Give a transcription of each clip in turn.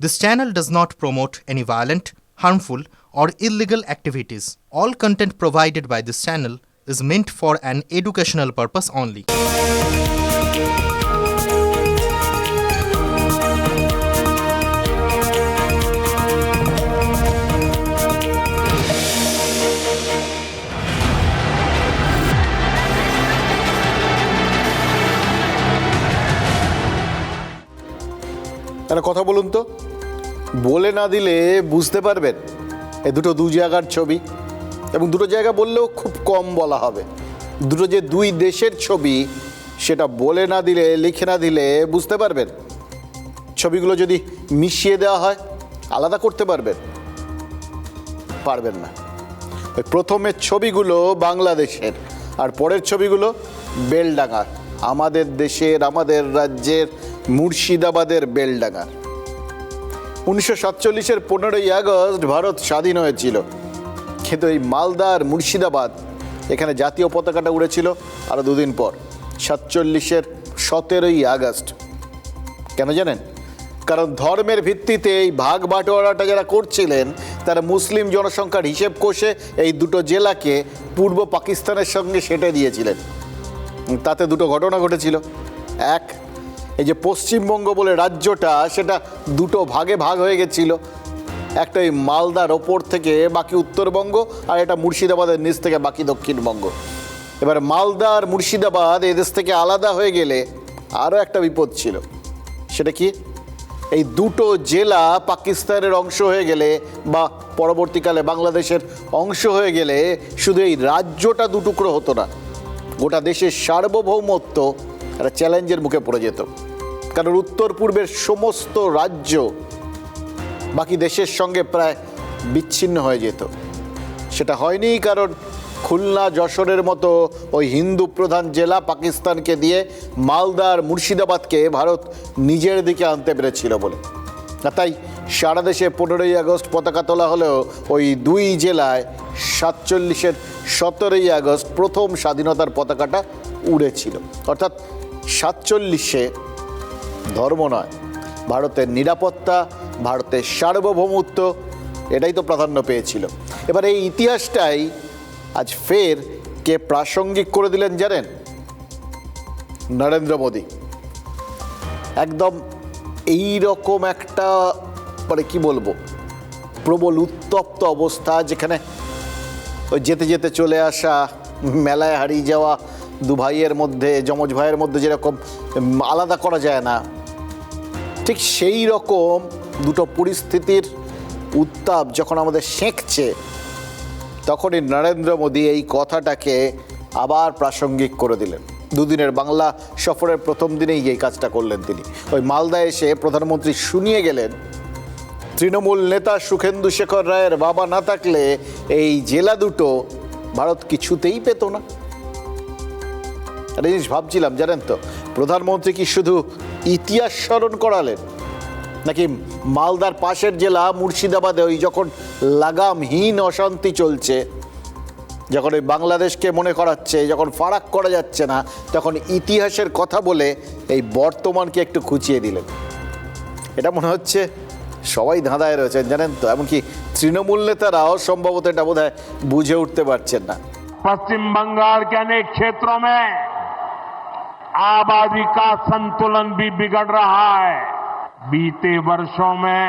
This channel does not promote any violent, harmful, or illegal activities. All content provided by this channel is meant for an educational purpose only. একটা কথা বলুন তো, বলে না দিলে বুঝতে পারবেন এ দুটো দু জায়গার ছবি, এবং দুটো জায়গা বললেও খুব কম বলা হবে। দুটো যে দুই দেশের ছবি সেটা বলে না দিলে, লিখে না দিলে বুঝতে পারবেন? ছবিগুলো যদি মিশিয়ে দেওয়া হয় আলাদা করতে পারবেন? পারবেন না। ওই প্রথমের ছবিগুলো বাংলাদেশের আর পরের ছবিগুলো বেলডাঙ্গার, আমাদের দেশের, আমাদের রাজ্যের মুর্শিদাবাদের বেলডাঙ্গার। 1947-এর 15ই আগস্ট ভারত স্বাধীন হয়েছিল, কিন্তু এই মালদার মুর্শিদাবাদ এখানে জাতীয় পতাকাটা উড়েছিল আরও দুদিন পর, 47-এর 17ই আগস্ট। কেন জানেন? কারণ ধর্মের ভিত্তিতে এই ভাগ বাটোয়ারাটা যারা করছিলেন তারা মুসলিম জনসংখ্যার হিসেব কষে এই দুটো জেলাকে পূর্ব পাকিস্তানের সঙ্গে সেটে দিয়েছিলেন। তাতে দুটো ঘটনা ঘটেছিল। এক, এই যে পশ্চিমবঙ্গ বলে রাজ্যটা, সেটা দুটো ভাগে ভাগ হয়ে গেছিল। একটা এই মালদার ওপর থেকে বাকি উত্তরবঙ্গ, আর এটা মুর্শিদাবাদের নিচ থেকে বাকি দক্ষিণবঙ্গ। এবার মালদা আর মুর্শিদাবাদ এদেশ থেকে আলাদা হয়ে গেলে আরও একটা বিপদ ছিল। সেটা কি? এই দুটো জেলা পাকিস্তানের অংশ হয়ে গেলে বা পরবর্তীকালে বাংলাদেশের অংশ হয়ে গেলে শুধু এই রাজ্যটা দুটুকরো হতো না, গোটা দেশের সার্বভৌমত্ব একটা চ্যালেঞ্জের মুখে পড়ে যেত। কারণ উত্তর পূর্বের সমস্ত রাজ্য বাকি দেশের সঙ্গে প্রায় বিচ্ছিন্ন হয়ে যেত। সেটা হয়নি কারণ খুলনা, যশোরের মতো ওই হিন্দু প্রধান জেলা পাকিস্তানকে দিয়ে মালদার মুর্শিদাবাদকে ভারত নিজের দিকে আনতে পেরেছিল বলে। তাই সারা দেশে 15ই আগস্ট পতাকা তোলা হলেও ওই দুই জেলায় 47-এর 17ই আগস্ট প্রথম স্বাধীনতার পতাকাটা উড়েছিল। অর্থাৎ 47-এ ধর্ম নয়, ভারতের নিরাপত্তা, ভারতের সার্বভৌমত্ব, এটাই তো প্রাধান্য পেয়েছিল। এবার এই ইতিহাসটাই আজ ফের কে প্রাসঙ্গিক করে দিলেন জানেন? নরেন্দ্র মোদী। একদম এই রকম একটা, মানে কি বলবো, প্রবল উত্তপ্ত অবস্থা, যেখানে ওই যেতে যেতে চলে আসা, মেলায় হারিয়ে যাওয়া দু ভাইয়ের মধ্যে, যমজ ভাইয়ের মধ্যে যেরকম আলাদা করা যায় না, ঠিক সেই রকম দুটো পরিস্থিতির উত্তাপ যখন আমাদের সেঁকছে, তখনই নরেন্দ্র মোদী এই কথাটাকে আবার প্রাসঙ্গিক করে দিলেন। দুদিনের বাংলা সফরের প্রথম দিনেই এই কাজটা করলেন তিনি। ওই মালদায় এসে প্রধানমন্ত্রী শুনিয়ে গেলেন, তৃণমূল নেতা সুখেন্দু শেখর রায়ের বাবা না থাকলে এই জেলা দুটো ভারত কিছুতেই পেত না। একটা জিনিস ভাবছিলাম জানেন তো, প্রধানমন্ত্রী কি শুধু ইতিহাস স্মরণ করালেন, নাকি মালদার পাশের জেলা মুর্শিদাবাদে ওই যখন লাগামহীন অশান্তি চলছে, যখন ওই বাংলাদেশকে মনে করাচ্ছে, যখন ফারাক করা যাচ্ছে না, তখন ইতিহাসের কথা বলে এই বর্তমানকে একটু খুঁচিয়ে দিলেন? এটা মনে হচ্ছে সবাই ধাঁধায় রয়েছেন জানেন তো, এমনকি তৃণমূল নেতারাও সম্ভবত এটা বোধহয় বুঝে উঠতে পারছেন না। पश्चिम बंगाल के अनेक क्षेत्रों में आबादी का संतुलन भी बिगड़ रहा है। बीते वर्षों में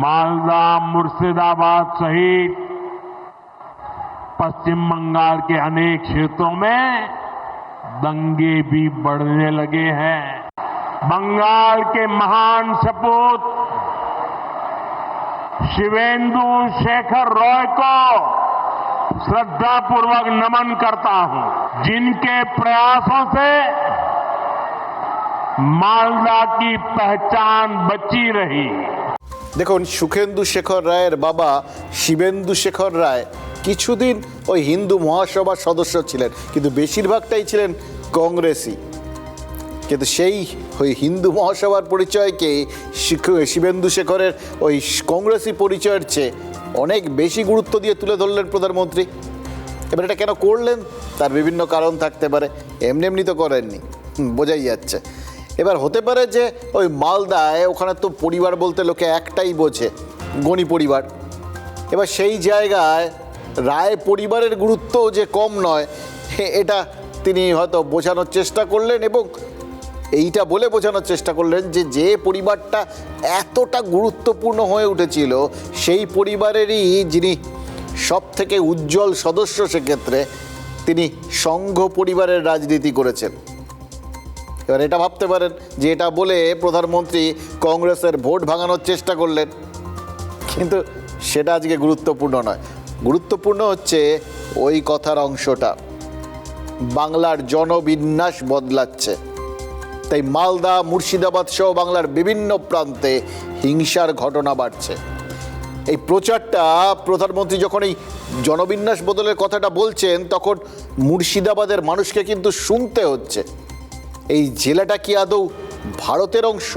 मालदा, मुर्शिदाबाद सहित पश्चिम बंगाल के अनेक क्षेत्रों में दंगे भी बढ़ने लगे हैं। बंगाल के महान सपूत शिवेंदु शेखर रॉय को श्रद्धापूर्वक नमन करता हूं, जिनके प्रयासों से मालदा की पहचान बची रही। দেখুন, সুখেন্দু শেখর রায়ের বাবা শিবেন্দু শেখর রায় কিছুদিন ওই হিন্দু মহাসভার সদস্য ছিলেন, কিন্তু বেশিরভাগটাই ছিলেন কংগ্রেসি। কিন্তু সেই ওই হিন্দু মহাসভার পরিচয়কে শিবেন্দু শেখরের ওই কংগ্রেসি পরিচয়ের চেয়ে অনেক বেশি গুরুত্ব দিয়ে তুলে ধরলেন প্রধানমন্ত্রী। এবার এটা কেন করলেন? তার বিভিন্ন কারণ থাকতে পারে, এমনি এমনি তো করেননি, বোঝাই যাচ্ছে। এবার হতে পারে যে ওই মালদায় ওখানে তো পরিবার বলতে লোকে একটাই বোঝে, গণি পরিবার। এবার সেই জায়গায় রায় পরিবারের গুরুত্ব যে কম নয় এটা তিনি হয়তো বোঝানোর চেষ্টা করলেন, এবং এইটা বলে বোঝানোর চেষ্টা করলেন যে যে পরিবারটা এতটা গুরুত্বপূর্ণ হয়ে উঠেছিল সেই পরিবারেরই যিনি সব থেকে উজ্জ্বল সদস্য, সেক্ষেত্রে তিনি সংঘ পরিবারের রাজনীতি করেছেন। এবার এটা ভাবতে পারেন যে এটা বলে প্রধানমন্ত্রী কংগ্রেসের ভোট ভাঙানোর চেষ্টা করলেন, কিন্তু সেটা আজকে গুরুত্বপূর্ণ নয়। গুরুত্বপূর্ণ হচ্ছে ওই কথার অংশটা, বাংলার জনবিন্যাস বদলাচ্ছে। তাই মালদা, মুর্শিদাবাদ সহ বাংলার বিভিন্ন প্রান্তে হিংসার ঘটনা বাড়ছে। এই প্রচারটা প্রধানমন্ত্রী যখন এই জনবিন্যাস বদলের কথাটা বলছেন, তখন মুর্শিদাবাদের মানুষকে কিন্তু শুনতে হচ্ছে এই জেলাটা কি আদৌ ভারতের অংশ?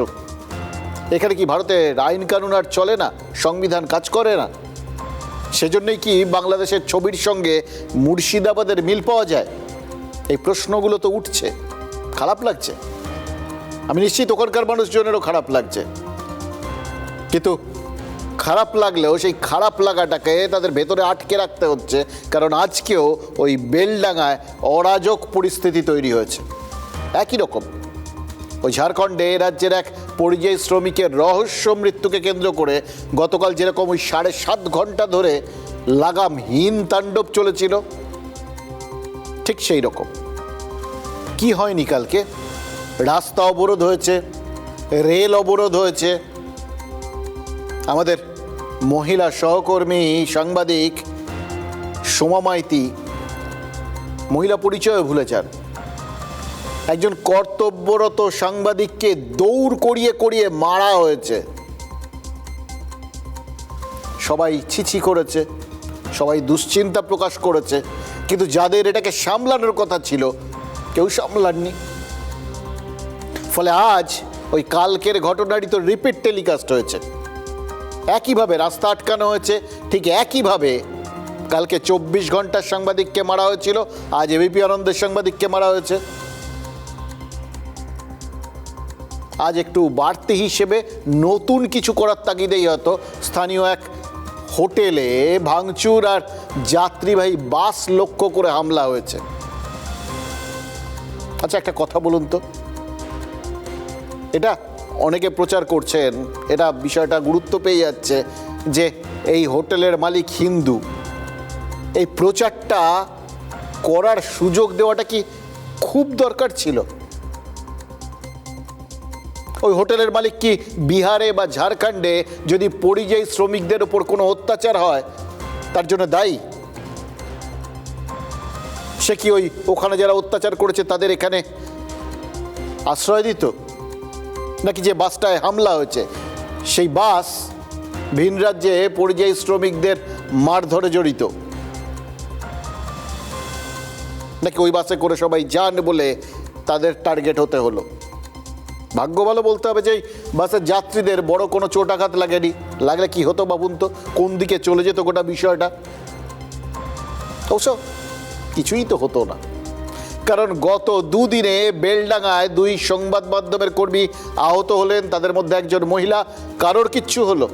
এখানে কি ভারতের আইন কানুন আর চলে না, সংবিধান কাজ করে না? সেজন্যই কি বাংলাদেশের ছবির সঙ্গে মুর্শিদাবাদের মিল পাওয়া যায়? এই প্রশ্নগুলো তো উঠছে। খারাপ লাগছে, আমি নিশ্চিত ওখানকার মানুষজনেরও খারাপ লাগছে, কিন্তু খারাপ লাগলেও সেই খারাপ লাগাটাকে তাদের ভেতরে আটকে রাখতে হচ্ছে, কারণ আজকেও ওই বেলডাঙায় অরাজক পরিস্থিতি তৈরি হয়েছে। একই রকম ওই ঝাড়খণ্ডে রাজ্যের এক পরিযায়ী শ্রমিকের রহস্য মৃত্যুকে কেন্দ্র করে গতকাল যেরকম ওই 7.5 ঘন্টা ধরে লাগামহীন তাণ্ডব চলেছিল, ঠিক সেই রকম কি হয়নি কালকে? রাস্তা অবরোধ হয়েছে, রেল অবরোধ হয়েছে। আমাদের মহিলা সহকর্মী সাংবাদিক সোমা মাইতি মহিলা পরিচয় ভুলে যান, একজন কর্তব্যরত সাংবাদিককে দৌড় করিয়ে করিয়ে মারা হয়েছে। সবাই ছিছি করেছে, সবাই দুশ্চিন্তা প্রকাশ করেছে, কিন্তু যাদের এটাকে সামলানোর কথা ছিল কেউ সামলাননি। ফলে আজ ওই কালকের ঘটনাটি তো রিপিট টেলিকাস্ট হয়েছে। একইভাবে রাস্তা আটকানো হয়েছে, ঠিক একইভাবে কালকে 24 ঘন্টার সাংবাদিককে মারা হয়েছিল, আজ এবিপি আনন্দের সাংবাদিককে মারা হয়েছে। আজ একটু বাড়তি হিসেবে নতুন কিছু করার তাগিদেই হয়তো স্থানীয় এক হোটেলে ভাঙচুর আর যাত্রীবাহী বাস লক্ষ্য করে হামলা হয়েছে। আচ্ছা, একটা কথা বলুন তো, এটা অনেকে প্রচার করছেন, এটা বিষয়টা গুরুত্ব পেয়ে যাচ্ছে যে এই হোটেলের মালিক হিন্দু। এই প্রচারটা করার সুযোগ দেওয়াটা কি খুব দরকার ছিল? ওই হোটেলের মালিক কি বিহারে বা ঝাড়খণ্ডে যদি পরিযায়ী শ্রমিকদের ওপর কোনো অত্যাচার হয় তার জন্য দায়ী? সে কি ওই ওখানে যারা অত্যাচার করেছে তাদের এখানে আশ্রয় দিত? নাকি যে বাসটায় হামলা হয়েছে সেই বাস ভিন রাজ্যে পরিযায়ী শ্রমিকদের মারধরে জড়িত? নাকি ওই বাসে করে সবাই যান বলে তাদের টার্গেট হতে হলো? ভাগ্য ভালো বলতে হবে যে বাসের যাত্রীদের বড় কোনো চোটাঘাত লাগেনি। লাগলে কি হতো ভাবুন তো, কোন দিকে চলে যেত গোটা বিষয়টা? অবশ্য কিছুই তো হতো না, কারণ গত দুদিনে বেলডাঙায় 2 সংবাদ মাধ্যমের কর্মী আহত হলেন, তাদের মধ্যে একজন মহিলা। কারোর কিচ্ছু হলো।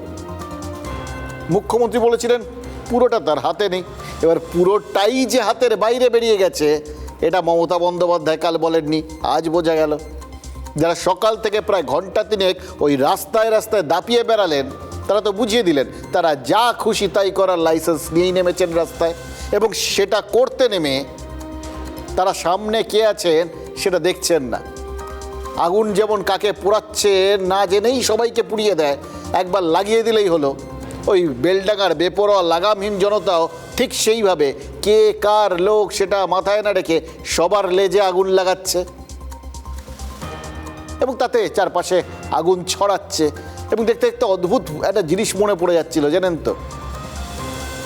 মুখ্যমন্ত্রী বলেছিলেন পুরোটা তার হাতে নেই। এবার পুরোটাই যে হাতের বাইরে বেরিয়ে গেছে এটা মমতা বন্দ্যোপাধ্যায় কাল বলেননি, আজ বোঝা গেল। যারা সকাল থেকে প্রায় ঘন্টা 3 ওই রাস্তায় রাস্তায় দাপিয়ে বেড়ালেন তারা তো বুঝিয়ে দিলেন তারা যা খুশি তাই করার লাইসেন্স নিয়েই নেমেছেন রাস্তায়, এবং সেটা করতে নেমে তারা সামনে কে আছেন সেটা দেখছেন না। আগুন যেমন কাকে পোড়াচ্ছে না জেনেই সবাইকে পুড়িয়ে দেয়, একবার লাগিয়ে দিলেই হলো। ওই বেলডাঙার বেপরোয়া লাগামহীন জনতাও ঠিক সেইভাবে কে কার লোক সেটা মাথায় না রেখে সবার লেজে আগুন লাগাচ্ছে, এবং তাতে চারপাশে আগুন ছড়াচ্ছে। এবং দেখতে দেখতে অদ্ভুত একটা জিনিস মনে পড়ে যাচ্ছিল, জানেন তো,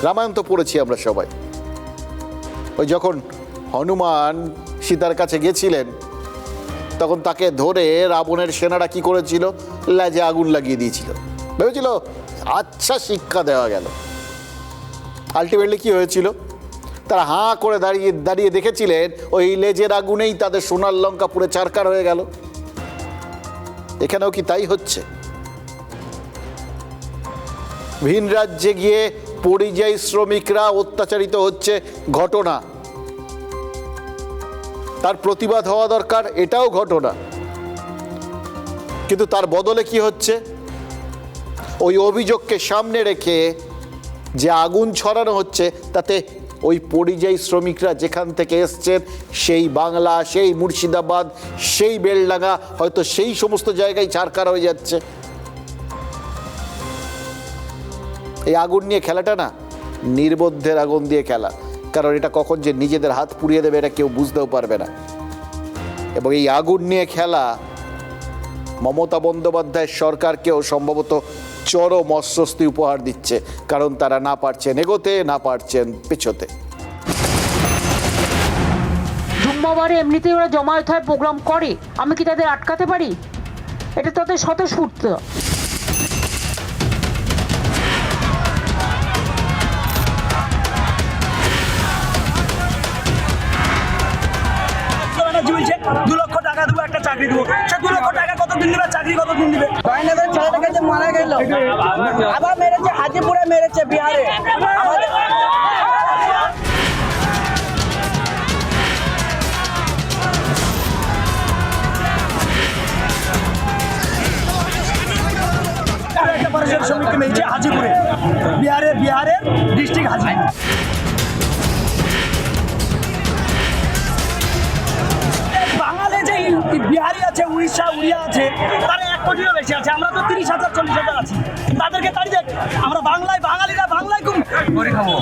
রামায়ণ তো পড়েছি আমরা সবাই। ওই যখন হনুমান সীতার কাছে গেছিলেন তখন তাকে ধরে রাবণের সেনারা কি করেছিল? লেজে আগুন লাগিয়ে দিয়েছিল। ভেবেছিল আচ্ছা শিক্ষা দেওয়া গেল। আলটিমেটলি কি হয়েছিল? তারা হাঁ করে দাঁড়িয়ে দাঁড়িয়ে দেখেছিলেন ওই লেজের আগুনেই তাদের সোনার লঙ্কা পুড়ে ছারখার হয়ে গেল। এখানেও কি তাই হচ্ছে? ভিন রাজ্যে গিয়ে পরিযায়ী শ্রমিকরা অত্যাচারিত হচ্ছে, ঘটনা। তার প্রতিবাদ হওয়া দরকার, এটাও ঘটনা। কিন্তু তার বদলে কি হচ্ছে? ওই অভিযোগকে সামনে রেখে যে আগুন ছড়ানো হচ্ছে, তাতে ওই পরিযায়ী শ্রমিকরা যেখান থেকে এসছেন, সেই বাংলা, সেই মুর্শিদাবাদ, সেই বেলডাঙ্গা, হয়তো সেই সমস্ত জায়গায় ছারখার হয়ে যাচ্ছে। এই আগুন নিয়ে খেলাটা না নির্বোধের আগুন দিয়ে খেলা, কারণ এটা কখন যে নিজেদের হাত পুড়িয়ে দেবে এটা কেউ বুঝতেও পারবে না। এবং এই আগুন নিয়ে খেলা মমতা বন্দ্যোপাধ্যায়ের সরকারকেও সম্ভবত চরম অস্বস্তি উপহার দিচ্ছে, কারণ তারা না পারছেন এগোতে, না পারছেন পেছোতে। জুম্মাবারে এমনিতেই ওরা জমায়েত হয়, প্রোগ্রাম করে, আমি কি তাদের আটকাতে পারি? এটা তাদের স্বতঃস্ফূর্ত। ঝুলছে 2 লক্ষ টাকা দেবো, একটা চাকরি দেবো। সে 2 লক্ষ টাকা কতদিন দিবে, চাকরি কতদিন দিবে? জয়নগরের ছেলেটাকে যে মারা গেল, আবার মেরেছে, হাজিপুরে মেরেছে, বিহারে। একটা পরিযায়ী শ্রমিককে মেরেছে হাজিপুরে, বিহারের ডিস্ট্রিক্ট হাজিপুর। বাঙালি যে বিহারি আছে, উড়িয়া আছে, তারা 1 কোটিরও বেশি আছে। আমরা তো 30,000 40,000 আছি। তাদেরকে তাড়ি দেখ, আমরা বাঙালিরা বাংলায় করে খাবো।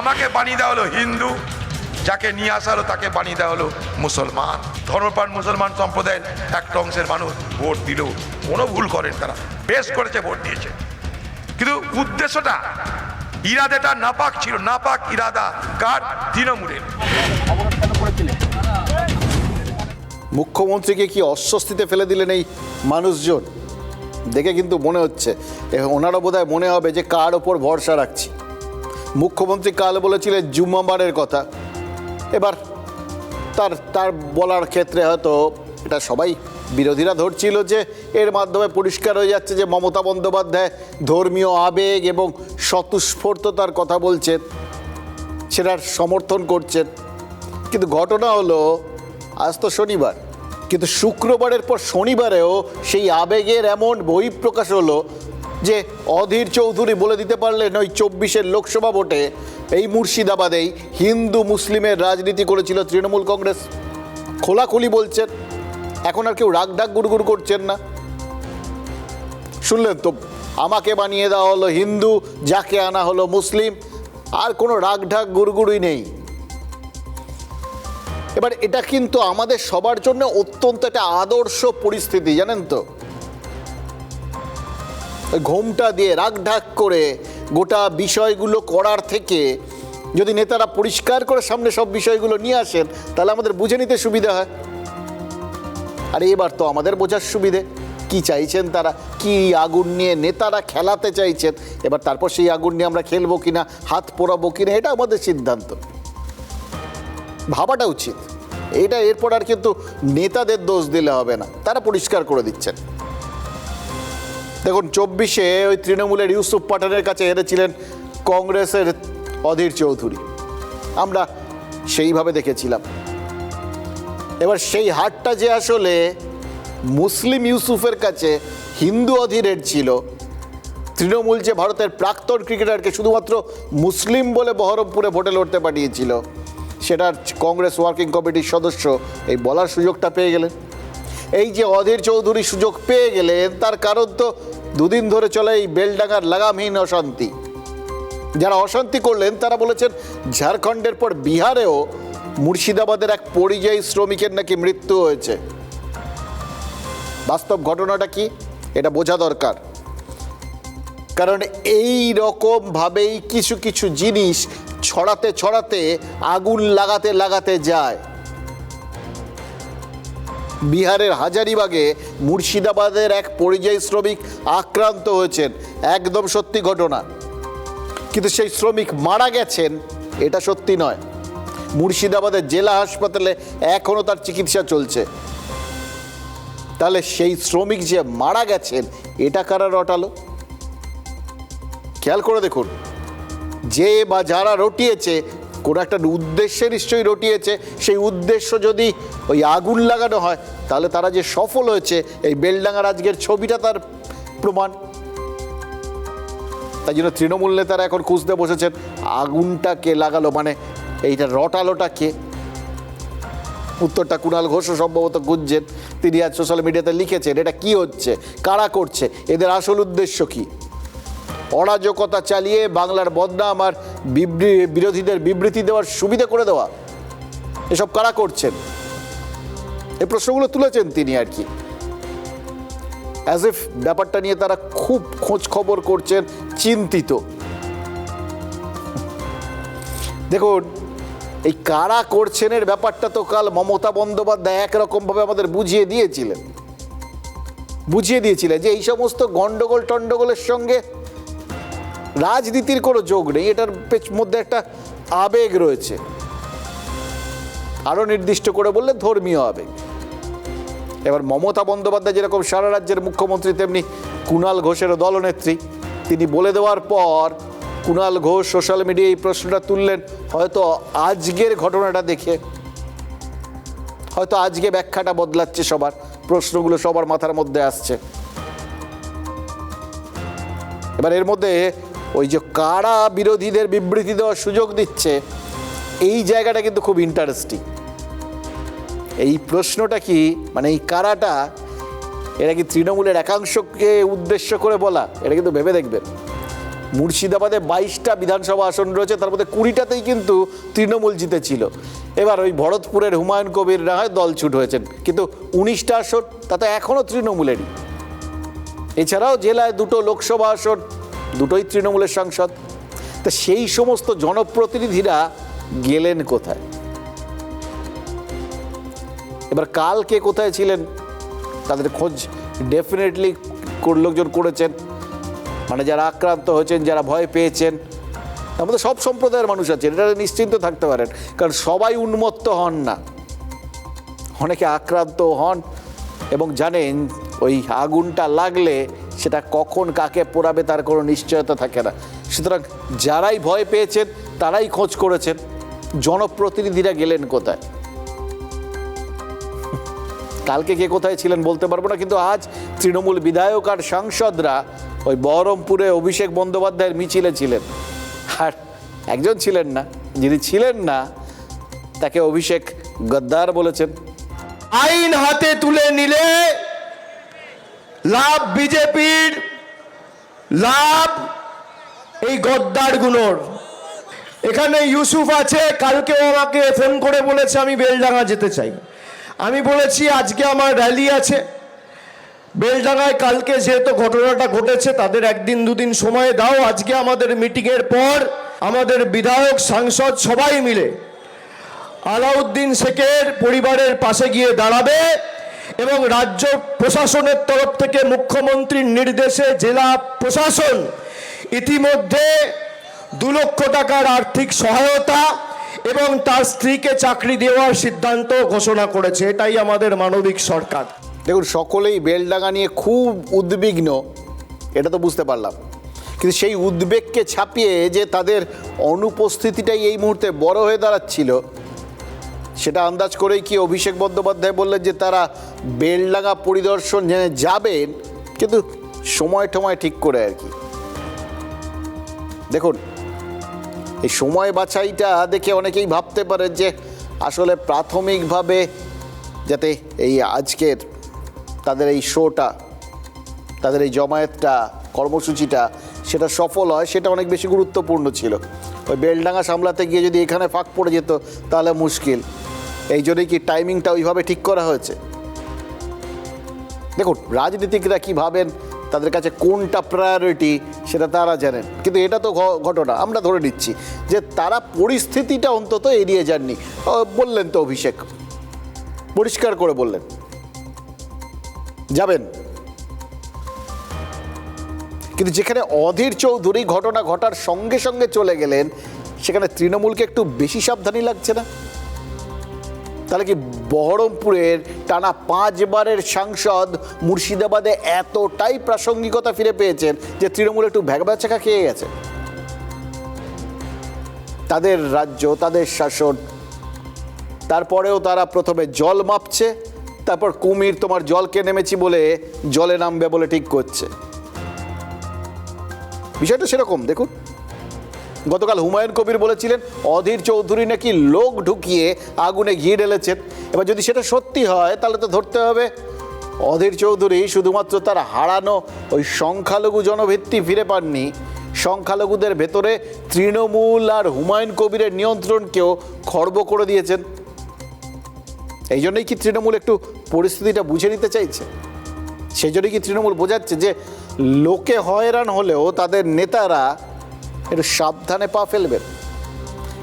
আমাকে বানিয়ে দেওয়া হলো হিন্দু, যাকে নিয়ে আসা হলো তাকে বানিয়ে দেওয়া হলো মুসলমান। ধর্মপ্রাণ মুসলমান সম্প্রদায়ের একটা অংশের মানুষ ভোট দিল, কোনো ভুল করেন তারা, বেশ করেছে, ভোট দিয়েছে। কিন্তু উদ্দেশ্যটা, ইরাদাটা নাপাক ছিল, নাপাক ইরাদা কার? তৃণমূলের। মুখ্যমন্ত্রীকে কি অস্বস্তিতে ফেলে দিলেন এই মানুষজন? দেখে কিন্তু মনে হচ্ছে ওনারও বোধহয় মনে হবে যে কার ওপর ভরসা রাখছি। মুখ্যমন্ত্রী কাল বলেছিলেন জুম্মাবারের কথা, এবার তার বলার ক্ষেত্রে হয়তো এটা সবাই বিরোধীরা ধরছিল যে এর মাধ্যমে পরিষ্কার হয়ে যাচ্ছে যে মমতা বন্দ্যোপাধ্যায় ধর্মীয় আবেগ এবং স্বতঃস্ফূর্ততার কথা বলছেন, সেটার সমর্থন করছেন। কিন্তু ঘটনা হলো আজ তো শনিবার, কিন্তু শুক্রবারের পর শনিবারেও সেই আবেগের এমন বহিঃপ্রকাশ হলো যে অধীর চৌধুরী বলে দিতে পারলেন ওই 24-এর লোকসভা ভোটে এই মুর্শিদাবাদেই হিন্দু মুসলিমের রাজনীতি করেছিল তৃণমূল কংগ্রেস। খোলাখুলি বলছেন, এখন আর কেউ রাগঢাক গুড়গুড় করছেন না। শুনলেন তো, আমাকে বানিয়ে দেওয়া হলো হিন্দু, যাকে আনা হলো মুসলিম, আর কোনো রাগঢাক গুড়গুড়ই নেই। এবার এটা কিন্তু আমাদের সবার জন্য অত্যন্ত একটা আদর্শ পরিস্থিতি, জানেন তো। ঘোমটা দিয়ে রাগঢাক করে গোটা বিষয়গুলো করার থেকে যদি নেতারা পরিষ্কার করে সামনে সব বিষয়গুলো নিয়ে আসেন, তাহলে আমাদের বুঝে নিতে সুবিধা হয়। আর এবার তো আমাদের বোঝার সুবিধে কি চাইছেন তারা, কি আগুন নিয়ে নেতারা খেলাতে চাইছেন। এবার তারপর সেই আগুন নিয়ে আমরা খেলবো কিনা, হাত পোড়াবো কিনা, এটা আমাদের সিদ্ধান্ত, ভাবাটা উচিত। এটা এরপর আর কিন্তু নেতাদের দোষ দিলে হবে না, তারা পরিষ্কার করে দিচ্ছেন। দেখুন 24-এ ওই তৃণমূলের ইউসুফ পাঠানের কাছে হেরেছিলেন কংগ্রেসের অধীর চৌধুরী, আমরা সেইভাবে দেখেছিলাম। এবার সেই হারটা যে আসলে মুসলিম ইউসুফের কাছে হিন্দু অধীরের ছিল, তৃণমূল যে ভারতের প্রাক্তন ক্রিকেটারকে শুধুমাত্র মুসলিম বলে বহরমপুরে ভোটে লড়তে পাঠিয়েছিল, সেটার কংগ্রেস ওয়ার্কিং কমিটির সদস্য এই বলার সুযোগটা পেয়ে গেলেন। এই যে অধীর চৌধুরী সুযোগ পেয়ে গেলেন, তার কারণ তো দুদিন ধরে চলে এই বেলডাঙ্গার লাগামহীন অশান্তি। যারা অশান্তি করলেন তারা বলেছেন ঝাড়খণ্ডের পর বিহারেও মুর্শিদাবাদের এক পরিযায়ী শ্রমিকের নাকি মৃত্যু হয়েছে। বাস্তব ঘটনাটা কি এটা বোঝা দরকার, কারণ এই রকম ভাবেই কিছু কিছু জিনিস ছড়াতে ছড়াতে আগুন লাগাতে লাগাতে যায়। বিহারের হাজারিবাগে মুর্শিদাবাদের এক পরিযায়ী শ্রমিক আক্রান্ত হয়েছেন, একদম সত্যি ঘটনা, কিন্তু সেই শ্রমিক মারা গেছেন এটা সত্যি নয়। মুর্শিদাবাদের জেলা হাসপাতালে এখনও তার চিকিৎসা চলছে। তাহলে সেই শ্রমিক যে মারা গেছেন এটা কারা রটালো? খেয়াল করে দেখুন, যে বা যারা রটিয়েছে কোনো একটা উদ্দেশ্যে নিশ্চয়ই রটিয়েছে। সেই উদ্দেশ্য যদি ওই আগুন লাগানো হয় তাহলে তারা যে সফল হয়েছে, এই বেলডাঙ্গার আজকের ছবিটা তার প্রমাণ। তাই জন্য তৃণমূল নেতারা এখন খুঁজতে বসেছেন আগুনটা কে লাগালো, মানে এইটা রটালোটা কে। উত্তরটা কুণাল ঘোষও সম্ভবত খুঁজছেন। তিনি আজ সোশ্যাল মিডিয়াতে লিখেছেন এটা কি হচ্ছে, কারা করছে, এদের আসল উদ্দেশ্য কি। অরাজকতা চালিয়ে বাংলার বদনাম আর বিরোধীদের বিবৃতি দেওয়ার সুবিধা করে দেওয়া, এসব কারা করছেন? এই প্রশ্নগুলো তুলেছেন তিনি আর কি, অ্যাজ ইফ ব্যাপারটা নিয়ে তারা খুব খোঁজ খবর করছেন, চিন্তিত। দেখুন, এই কারা করছেন এর ব্যাপারটা তো কাল মমতা বন্দ্যোপাধ্যায় একরকমভাবে আমাদের বুঝিয়ে দিয়েছিলেন যে এই সমস্ত গন্ডগোল টন্ডগোলের সঙ্গে রাজনীতির কোনো যোগ নেই, এটার মধ্যে একটা আবেগ রয়েছে। আরও নির্দিষ্ট করে বললে ধর্মীয় আবেগ। এবার মমতা বন্দ্যোপাধ্যায় যেরকম সারা রাজ্যের মুখ্যমন্ত্রী, তেমনি কুণাল ঘোষেরও দলনেত্রী। তিনি বলে দেওয়ার পর কুণাল ঘোষ সোশ্যাল মিডিয়ায় এই প্রশ্নটা তুললেন, হয়তো আজকের ঘটনাটা দেখে, হয়তো আজকে ব্যাখ্যাটা বদলাচ্ছে, সবার প্রশ্নগুলো সবার মাথার মধ্যে আসছে। এবার এর মধ্যে ওই যে কারা বিরোধীদের বিবৃতি দেওয়ার সুযোগ দিচ্ছে, এই জায়গাটা কিন্তু খুব ইন্টারেস্টিং। এই প্রশ্নটা কি, মানে এই কারাটা, এটা কি তৃণমূলের একাংশকে উদ্দেশ্য করে বলা? এটা কিন্তু ভেবে দেখবেন। মুর্শিদাবাদে 22টা বিধানসভা আসন রয়েছে, তার মধ্যে 20টাতেই কিন্তু তৃণমূল জিতেছিল। এবার ওই ভরতপুরের হুমায়ুন কবির না হয় দলছুট হয়েছেন, কিন্তু 19টা আসন তাতে এখনও তৃণমূলেরই। এছাড়াও জেলায় 2টো লোকসভা আসন, 2টোই তৃণমূলের সাংসদ। তা সেই সমস্ত জনপ্রতিনিধিরা গেলেন কোথায়? এবার কালকে কোথায় ছিলেন তাদের খোঁজ ডেফিনেটলি লোকজন করেছেন। মানে যারা আক্রান্ত হয়েছেন, যারা ভয় পেয়েছেন, তার মধ্যে সব সম্প্রদায়ের মানুষ আছেন, এটা নিশ্চিন্ত থাকতে পারেন। কারণ সবাই উন্মত্ত হন না, অনেকে আক্রান্ত হন এবং জানেন ওই আগুনটা লাগলে সেটা কখন কাকে পোড়াবে তার কোনো নিশ্চয়তা থাকে না। সুতরাং যারাই ভয় পেয়েছেন তারাই খোঁজ করেছেন। জনপ্রতিনিধিরা গেলেন কোথায়? কালকে কে কোথায় ছিলেন বলতে পারবো না, কিন্তু আজ তৃণমূল বিধায়ক আর সাংসদরা ওই বহরমপুরে অভিষেক বন্দ্যোপাধ্যায়ের মিছিলে ছিলেন। আর একজন ছিলেন না, যিনি ছিলেন না তাকে অভিষেক গদ্দার বলেছেন। আইন হাতে তুলে নিলে লাভ বিজেপির, লাভ এই গদ্দারগুলোর। এখানে ইউসুফ আছে, কালকেও আমাকে ফোন করে বলেছে আমি বেলডাঙ্গা যেতে চাই। আমি বলেছি আজকে আমার র্যালি আছে বেলডাঙ্গায়, কালকে যেহেতু ঘটনাটা ঘটেছে তাদের 1 2 দিন সময় দাও। আজকে আমাদের মিটিংয়ের পর আমাদের বিধায়ক সাংসদ সবাই মিলে আলাউদ্দিন শেখের পরিবারের পাশে গিয়ে দাঁড়াবে এবং রাজ্য প্রশাসনের তরফ থেকে মুখ্যমন্ত্রীর নির্দেশে জেলা প্রশাসন ইতিমধ্যে 2 লক্ষ টাকার আর্থিক সহায়তা এবং তার স্ত্রীকে চাকরি দেওয়ার সিদ্ধান্ত ঘোষণা করেছে। এটাই আমাদের মানবিক সরকার। দেখুন, সকলেই বেলডাঙ্গা নিয়ে খুব উদ্বিগ্ন, এটা তো বুঝতে পারলাম, কিন্তু সেই উদ্বেগকে ছাপিয়ে যে তাদের অনুপস্থিতিটাই এই মুহূর্তে বড় হয়ে দাঁড়াচ্ছিল, সেটা আন্দাজ করেই কি অভিষেক বন্দ্যোপাধ্যায় বললেন যে তারা বেলডাঙ্গা পরিদর্শন যাবেন, কিন্তু সময় ঠিক করে আর কি। দেখুন, এই সময় বাছাইটা দেখে অনেকেই ভাবতে পারেন যে আসলে প্রাথমিকভাবে যাতে এই আজকের তাদের এই শোটা, তাদের এই জমায়েতটা, কর্মসূচিটা সেটা সফল হয়, সেটা অনেক বেশি গুরুত্বপূর্ণ ছিল। ওই বেলডাঙ্গা সামলাতে গিয়ে যদি এখানে ফাঁক পড়ে যেত তাহলে মুশকিল। এই জন্যই কি টাইমিংটা ওইভাবে ঠিক করা হয়েছে? দেখুন, রাজনীতিকরা কী ভাবেন, তাদের কাছে কোনটা প্রায়োরিটি সেটা তারা জানেন, কিন্তু এটা তো ঘটনা আমরা ধরে নিচ্ছি যে তারা পরিস্থিতিটা অন্তত এড়িয়ে যাননি। বললেন তো অভিষেক, পরিষ্কার করে বললেন যাবেন। কিন্তু যেখানে অধীর চৌধুরী ঘটনা ঘটার সঙ্গে সঙ্গে চলে গেলেন, সেখানে তৃণমূলকে একটু বেশি সাবধানী লাগছে না? তাহলে কি বহরমপুরের টানা 5 বারের সাংসদ মুর্শিদাবাদে এতটাই প্রাসঙ্গিকতা ফিরে পেয়েছেন যে তৃণমূল একটু ভ্যাগবাচাকা খেয়ে গেছে? তাদের রাজ্য, তাদের শাসন, তারপরেও তারা প্রথমে জল মাপছে, তারপর কুমির তোমার জলকে নেমেছি বলে জলে নামবে বলে ঠিক করছে। বিষয়টা সেরকম। দেখুন, গতকাল হুমায়ুন কবির বলেছিলেন অধীর চৌধুরী নাকি লোক ঢুকিয়ে আগুনে ঘি ঢেলেছেন। এবার যদি সেটা সত্যি হয় তাহলে তো ধরতে হবে অধীর চৌধুরী শুধুমাত্র তার হারানো ওই সংখ্যালঘু জনভিত্তি ফিরে পাননি, সংখ্যালঘুদের ভেতরে তৃণমূল আর হুমায়ুন কবিরের নিয়ন্ত্রণকেও খর্ব করে দিয়েছেন। এই জন্যই কি তৃণমূল একটু পরিস্থিতিটা বুঝে নিতে চাইছে? সেই জন্যই কি তৃণমূল বোঝাচ্ছে যে লোকে হয়রান হলেও তাদের নেতারা একটু সাবধানে পা ফেলবেন?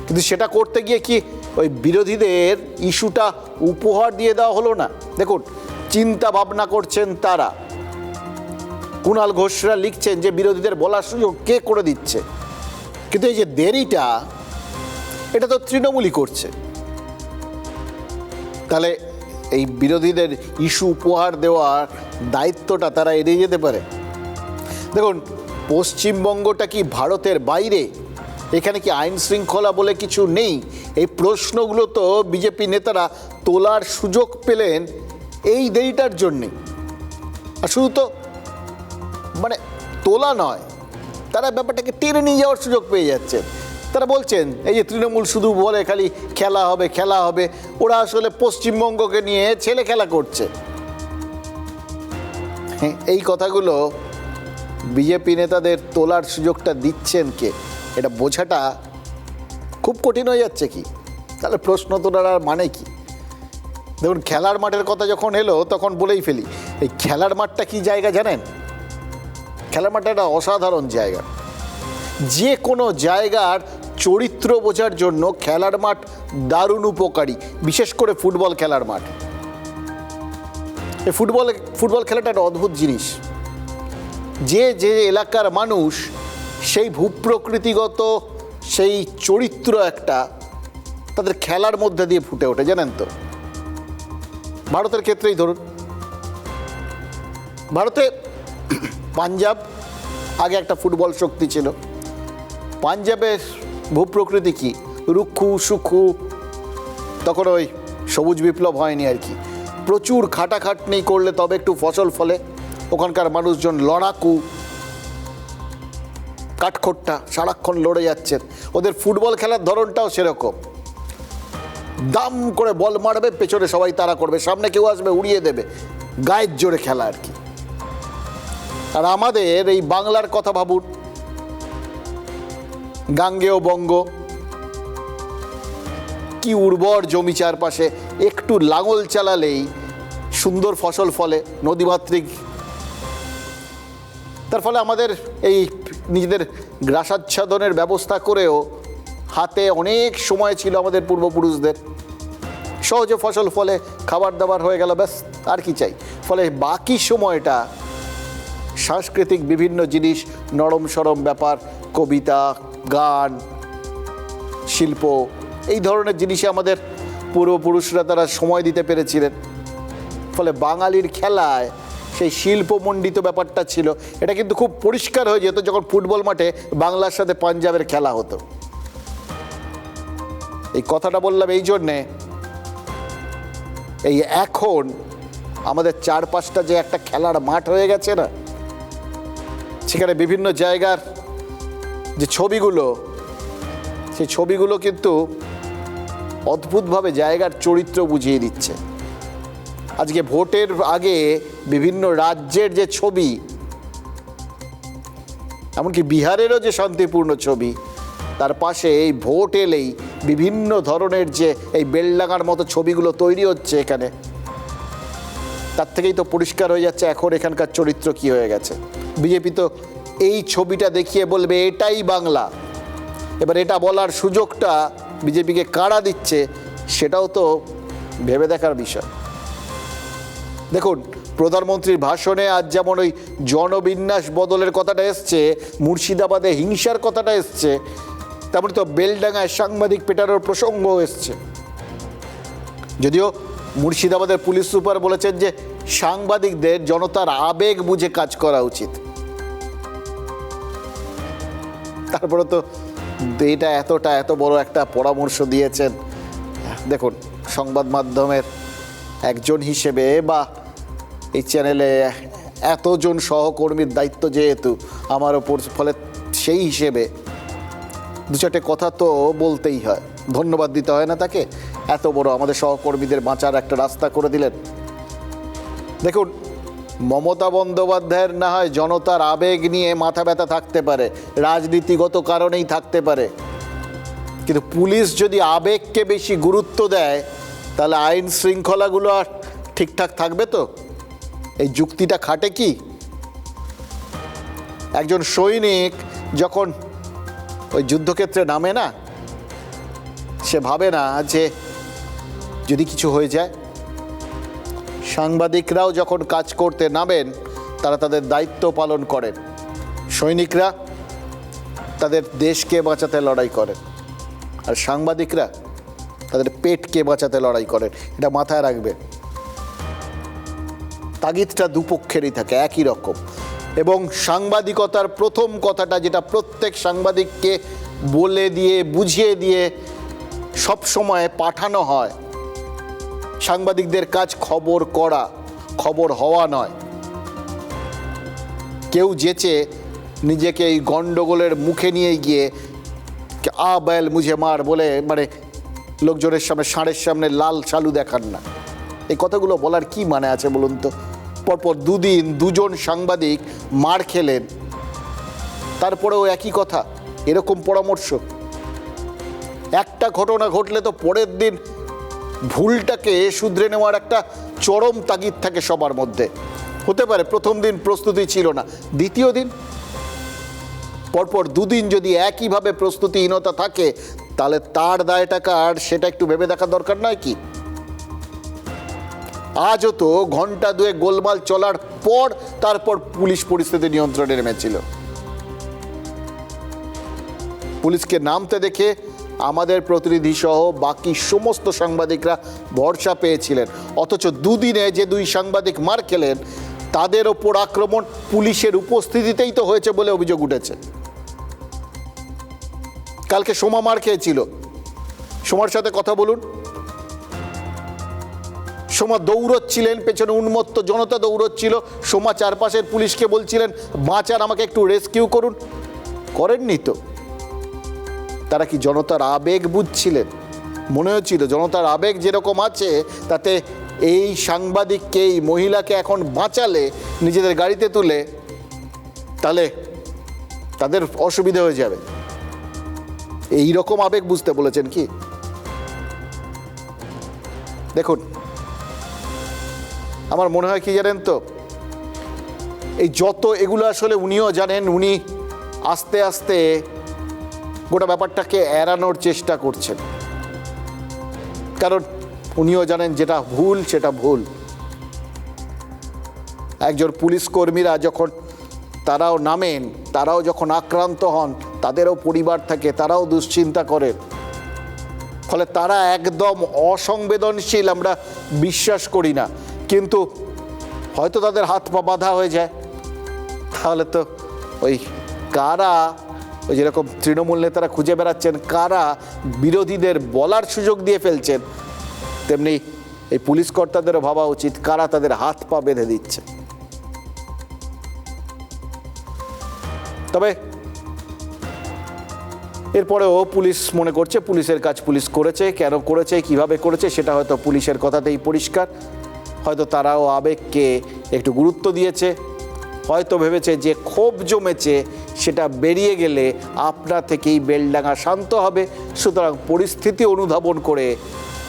কিন্তু সেটা করতে গিয়ে কি ওই বিরোধীদের ইস্যুটা উপহার দিয়ে দেওয়া হলো না? দেখুন, চিন্তা ভাবনা করছেন তারা। কুণাল ঘোষরা লিখছেন যে বিরোধীদের বলার সুযোগ কে করে দিচ্ছে, কিন্তু এই যে দেরিটা, এটা তো তৃণমূলই করছে। তাহলে এই বিরোধীদের ইস্যু উপহার দেওয়ার দায়িত্বটা তারা এড়িয়ে যেতে পারে? দেখুন, পশ্চিমবঙ্গটা কি ভারতের বাইরে? এখানে কি আইন শৃঙ্খলা বলে কিছু নেই? এই প্রশ্নগুলো তো বিজেপি নেতারা তোলার সুযোগ পেলেন এই দেরিটার জন্যে। আর শুধু তো মানে তোলা নয়, তারা ব্যাপারটাকে টেনে নিয়ে যাওয়ার সুযোগ পেয়ে যাচ্ছে। তারা বলছেন এই যে তৃণমূল শুধু বলে খালি খেলা হবে খেলা হবে, ওরা আসলে পশ্চিমবঙ্গকে নিয়ে ছেলে খেলা করছে। এই কথাগুলো বিজেপি নেতাদের তোলার সুযোগটা দিচ্ছেন কে, এটা বোঝাটা খুব কঠিন হয়ে যাচ্ছে কি? তাহলে প্রশ্ন তোলার আর মানে কি? দেখুন, খেলার মাঠের কথা যখন এলো তখন বলেই ফেলি, এই খেলার মাঠটা কি জায়গা জানেন? খেলার মাঠটা একটা অসাধারণ জায়গা। যে কোনো জায়গার চরিত্র বোঝার জন্য খেলার মাঠ দারুণ উপকারী, বিশেষ করে ফুটবল খেলার মাঠ। এই ফুটবল খেলাটা একটা অদ্ভুত জিনিস। যে যে এলাকার মানুষ, সেই ভূপ্রকৃতিগত সেই চরিত্র একটা তাদের খেলার মধ্যে দিয়ে ফুটে ওঠে, জানেন তো? ভারতের ক্ষেত্রেই ধরুন, ভারতে পাঞ্জাব আগে একটা ফুটবল শক্তি ছিল। পাঞ্জাবের ভূপ্রকৃতি কি, রুক্ষু সুক্ষু, তখন ওই সবুজ বিপ্লব হয়নি আর কি। প্রচুর খাটাখাটনি করলে তবে একটু ফসল ফলে। ওখানকার মানুষজন লড়াকু, কাঠখোট্টা, সারাক্ষণ লড়ে যাচ্ছেন। ওদের ফুটবল খেলার ধরনটাও সেরকম, দাম করে বল মারবে, পেছনে সবাই তাড়া করবে, সামনে কেউ আসবে উড়িয়ে দেবে, গায়ের জোরে খেলা আর কি। আর আমাদের এই বাংলার কথা ভাবুন, গাঙ্গেয় বঙ্গ, কি উর্বর জমি চারপাশে, একটু লাঙল চালালেই সুন্দর ফসল ফলে, নদীমাতৃক। তার ফলে আমাদের এই নিজেদের গ্রাসাচ্ছাদনের ব্যবস্থা করেও হাতে অনেক সময় ছিল আমাদের পূর্বপুরুষদের, সহজে ফসল ফলে, খাবার দাবার হয়ে গেল, ব্যাস, আর কি চাই। ফলে বাকি সময়টা সাংস্কৃতিক বিভিন্ন জিনিস, নরম সরম ব্যাপার, কবিতা, গান, শিল্প, এই ধরনের জিনিসে আমাদের পূর্বপুরুষরা তারা সময় দিতে পেরেছিলেন। ফলে বাঙালির খেলায় সেই শিল্পমণ্ডিত ব্যাপারটা ছিল। এটা কিন্তু খুব পরিষ্কার হয়ে যেত যখন ফুটবল মাঠে বাংলার সাথে পাঞ্জাবের খেলা হতো। এই কথাটা বললাম এই জন্যে, এই এখন আমাদের চারপাশটা যে একটা খেলার মাঠ হয়ে গেছে না, সেখানে বিভিন্ন জায়গার যে ছবিগুলো, সেই ছবিগুলো কিন্তু অদ্ভুতভাবে জায়গার চরিত্র বুঝিয়ে দিচ্ছে। আজকে ভোটের আগে বিভিন্ন রাজ্যের যে ছবি, এমনকি বিহারেরও যে শান্তিপূর্ণ ছবি, তার পাশে এই ভোট এলেই বিভিন্ন ধরনের যে এই বেলডাঙার মতো ছবিগুলো তৈরি হচ্ছে এখানে, তার থেকেই তো পরিষ্কার হয়ে যাচ্ছে এখন এখানকার চরিত্র কি হয়ে গেছে। বিজেপি তো এই ছবিটা দেখিয়ে বলবে এটাই বাংলা। এবার এটা বলার সুযোগটা বিজেপিকে কারা দিচ্ছে, সেটাও তো ভেবে দেখার বিষয়। দেখুন, প্রধানমন্ত্রীর ভাষণে আজ যেমন ওই জনবিন্যাস বদলের কথাটা এসছে, মুর্শিদাবাদে হিংসার কথাটা এসছে, তারপরে তো বেলডাঙ্গায় সাংবাদিক পেটানোর প্রসঙ্গ এসছে। যদিও মুর্শিদাবাদের পুলিশ সুপার বলেছেন যে সাংবাদিকদের জনতার আবেগ বুঝে কাজ করা উচিত। তারপরে তো এটা এত বড় একটা পরামর্শ দিয়েছেন। দেখুন, সংবাদ মাধ্যমের একজন হিসেবে বা এই চ্যানেলে এতজন সহকর্মীর দায়িত্ব যেহেতু আমার ওপর, ফলে সেই হিসেবে দু চারটে কথা তো বলতেই হয়, ধন্যবাদ দিতে হয় না তাকে? এত বড় আমাদের সহকর্মীদের বাঁচার একটা রাস্তা করে দিলেন। দেখুন, মমতা বন্দ্যোপাধ্যায়ের না হয় জনতার আবেগ নিয়ে মাথা ব্যথা থাকতে পারে, রাজনীতিগত কারণেই থাকতে পারে, কিন্তু পুলিশ যদি আবেগকে বেশি গুরুত্ব দেয় তাহলে আইন শৃঙ্খলাগুলো আর ঠিকঠাক থাকবে তো? এই যুক্তিটা খাটে কি? একজন সৈনিক যখন ওই যুদ্ধক্ষেত্রে নামে না, সে ভাবে না যে যদি কিছু হয়ে যায়। সাংবাদিকরাও যখন কাজ করতে নামেন তারা তাদের দায়িত্ব পালন করেন। সৈনিকরা তাদের দেশকে বাঁচাতে লড়াই করেন, আর সাংবাদিকরা তাদের পেটকে বাঁচাতে লড়াই করেন। এটা মাথায় রাখবে। তাগিদটা দুপক্ষেরই থাকে, একই রকম। এবং সাংবাদিকতার প্রথম কথাটা যেটা প্রত্যেক সাংবাদিককে বলে দিয়ে বুঝিয়ে দিয়ে সব সময় পাঠানো হয়, সাংবাদিকদের কাজ খবর করা, খবর হওয়া নয়। কেউ যেচে নিজেকে এই গন্ডগোলের মুখে নিয়ে গিয়ে আ बैल মুঝে মার বলে মানে লোকজনের সামনে, ষাঁড়ের সামনে লাল সালু দেখান না। এই কথাগুলো বলার কি মানে আছে বলুন তো? পরপর দুদিন দুজন সাংবাদিক মার খেলেন, তারপরেও একই কথা, এরকম পরামর্শ। একটা ঘটনা ঘটলে তো পরের দিন ভুলটাকে শুধরে নেওয়ার একটা চরম তাগিদ থাকে সবার মধ্যে। হতে পারে প্রথম দিন প্রস্তুতি ছিল না, দ্বিতীয় দিন, পরপর দুদিন যদি একইভাবে প্রস্তুতিহীনতা থাকে তাহলে তার দায়টা কার সেটা একটু ভেবে দেখা দরকার নয় কি? আজও তো ঘন্টা দুয়েক গোলমাল চলার পর তারপর পুলিশ পরিস্থিতি নিয়ন্ত্রণে নেমেছিল। পুলিশকে নামতে দেখে আমাদের প্রতিনিধি সহ বাকি সমস্ত সাংবাদিকরা ভরসা পেয়েছিলেন, অথচ দুদিনে যে দুই সাংবাদিক মার খেলেন তাদের ওপর আক্রমণ পুলিশের উপস্থিতিতেই তো হয়েছে বলে অভিযোগ উঠেছে। কালকে সোমা মার খেয়েছিল, সোমার সাথে কথা বলুন। সোমা দৌড়চ্ছিলেন, পেছনে উন্মত্ত জনতা দৌড়চ্ছিল, সোমা চারপাশের পুলিশকে বলছিলেন বাঁচান, আমাকে একটু রেস্কিউ করুন। করেননি তো। তারা কি জনতার আবেগ বুঝছিলেন? মনে হচ্ছিল জনতার আবেগ যেরকম আছে তাতে এই সাংবাদিককে, এই মহিলাকে এখন বাঁচালে নিজেদের গাড়িতে তুলে তাহলে তাদের অসুবিধা হয়ে যাবে, এই রকম আবেগ বুঝতে বলেছেন কি? দেখুন, আমার মনে হয় কি জানেন তো, এই যত এগুলো আসলে উনিও জানেন, উনি আস্তে আস্তে গোটা ব্যাপারটাকে এড়ানোর চেষ্টা করছেন। কারণ উনিও জানেন যেটা ভুল সেটা ভুল। একজন পুলিশ কর্মীরা যখন তারাও নামেন, তারাও যখন আক্রান্ত হন, তাদেরও পরিবার থাকে, তারাও দুশ্চিন্তা করেন। ফলে তারা একদম অসংবেদনশীল আমরা বিশ্বাস করি না, কিন্তু হয়তো তাদের হাত পা বাঁধা হয়ে যায়। তাহলে তো ওই কারা, ওই যেরকম তৃণমূল নেতারা খুঁজে বেড়াচ্ছেন কারা বিরোধীদের বলার সুযোগ দিয়ে ফেলছেন, তেমনি এই পুলিশ কর্তাদেরও ভাবা উচিত কারা তাদের হাত পা বেঁধে দিচ্ছে। তবে এরপরেও পুলিশ মনে করছে পুলিশের কাজ পুলিশ করেছে, কেন করেছে, কিভাবে করেছে সেটা হয়তো পুলিশের কথাতেই পরিষ্কার। হয়তো তারাও আবেগকে একটু গুরুত্ব দিয়েছে, হয়তো ভেবেছে যে ক্ষোভ জমেছে সেটা বেরিয়ে গেলে আপনা থেকেই বেলডাঙ্গা শান্ত হবে, সুতরাং পরিস্থিতি অনুধাবন করে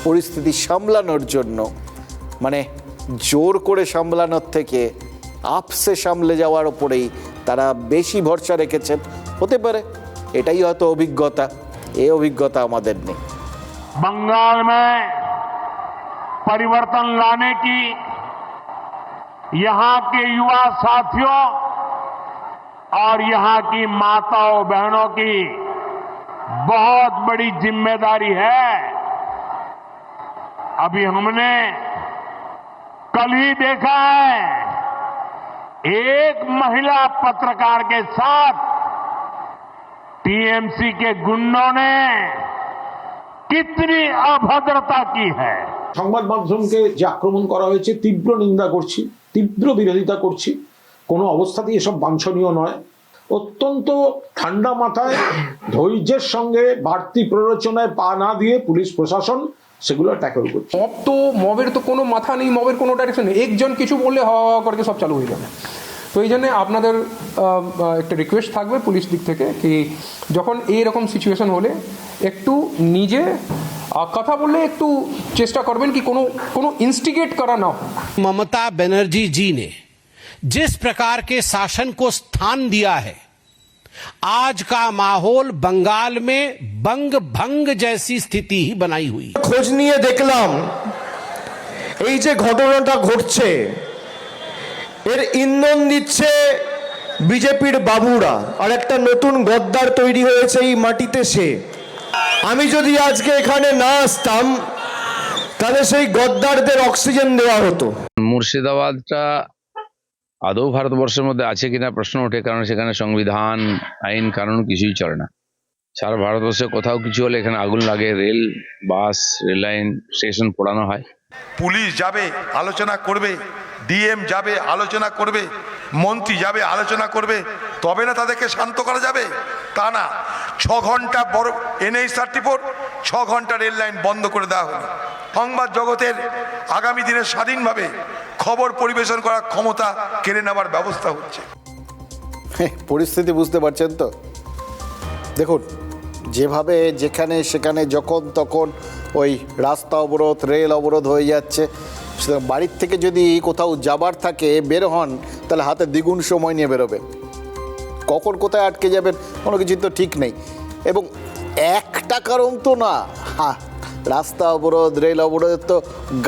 পরিস্থিতি সামলানোর জন্য, মানে জোর করে সামলানোর থেকে আপসে সামলে যাওয়ার ওপরেই তারা বেশি ভরসা রেখেছেন। হতে পারে এটাই হয়তো অভিজ্ঞতা, এই অভিজ্ঞতা আমাদের নেই। बंगाल में परिवर्तन लाने की यहां के युवा साथियों और यहां की माताओं बहनों की बहुत बड़ी जिम्मेदारी है। अभी हमने कल ही देखा है, एक महिला पत्रकार के साथ टीएमसी के गुंडों ने कितनी अभद्रता की है। সংবাদ মাধ্যমকে যে আক্রমণ করা হয়েছে তীব্র নিন্দা করছি, তীব্র বিরোধিতা করছি। কোনো অবস্থাতেই এসব বাঞ্ছনীয় নয়। অত্যন্ত ঠান্ডা মাথায় ধৈর্যের সঙ্গে বাড়তি প্ররোচনায় পা না দিয়ে পুলিশ প্রশাসন সেগুলো ট্যাকল করছে। মবের তো কোনো মাথা নেই, মবের কোনো ডাইরেকশন নেই। একজন কিছু বললে হাওয়া করে সব চালু হয়ে যাবে। তো এই জন্যে আপনাদের একটা রিকোয়েস্ট থাকবে পুলিশ দিক থেকে কি যখন এইরকম সিচুয়েশন হলে একটু নিজে কথা বললে একটু চেষ্টা করবেন কি কোনো ইনস্টিগেট করা না। ममता बनर्जी जी ने जिस प्रकार के शासन को स्थान दिया है, आज का माहौल बंगाल में बंग भंग जैसी स्थिति ही बनाई हुई। খোঁজ নিয়ে দেখলাম এই যে ঘটনাটা ঘটছে এর ইন্ধন দিচ্ছে বিজেপির বাবুরা, আর একটা নতুন গদ্দার তৈরি হয়েছে এই মাটিতে। সে আমি যদি আজকে এখানে না আসতাম তাহলে সেই গদ্দারদের অক্সিজেন দেওয়া হতো। মুর্শিদাবাদটা আদৌ ভারতবর্ষের মধ্যে আছে কিনা প্রশ্ন ওঠে, কারণ সেখানে সংবিধান আইন কানুন কিছুই চলে না। সারা ভারতবর্ষে কোথাও কিছু হলে এখানে আগুন লাগে, rail bus rail line station পোড়ানো হয়। পুলিশ যাবে আলোচনা করবে, ডিএম যাবে আলোচনা করবে, মন্ত্রী যাবে আলোচনা করবে, তবে না তাদেরকে শান্ত করা যাবে। তা না, 6 ঘন্টা বড় NH-34, 6 ঘন্টা রেল লাইন বন্ধ করে দেওয়া হলো। সংবাদ জগতের আগামী দিনে স্বাধীনভাবে খবর পরিবেশন করার ক্ষমতা কেড়ে নেওয়ার ব্যবস্থা হচ্ছে। পরিস্থিতি বুঝতে পারছেন তো? দেখুন, যেভাবে যেখানে সেখানে যখন তখন ওই রাস্তা অবরোধ, রেল অবরোধ হয়ে যাচ্ছে। সুতরাং বাড়ির থেকে যদি কোথাও যাবার থাকে, বের হন, তাহলে হাতে দ্বিগুণ সময় নিয়ে বেরোবেন। কখন কোথায় আটকে যাবেন কোনো কিছুই তো ঠিক নেই। এবং একটা কারণ তো না, রাস্তা অবরোধ, রেল অবরোধের তো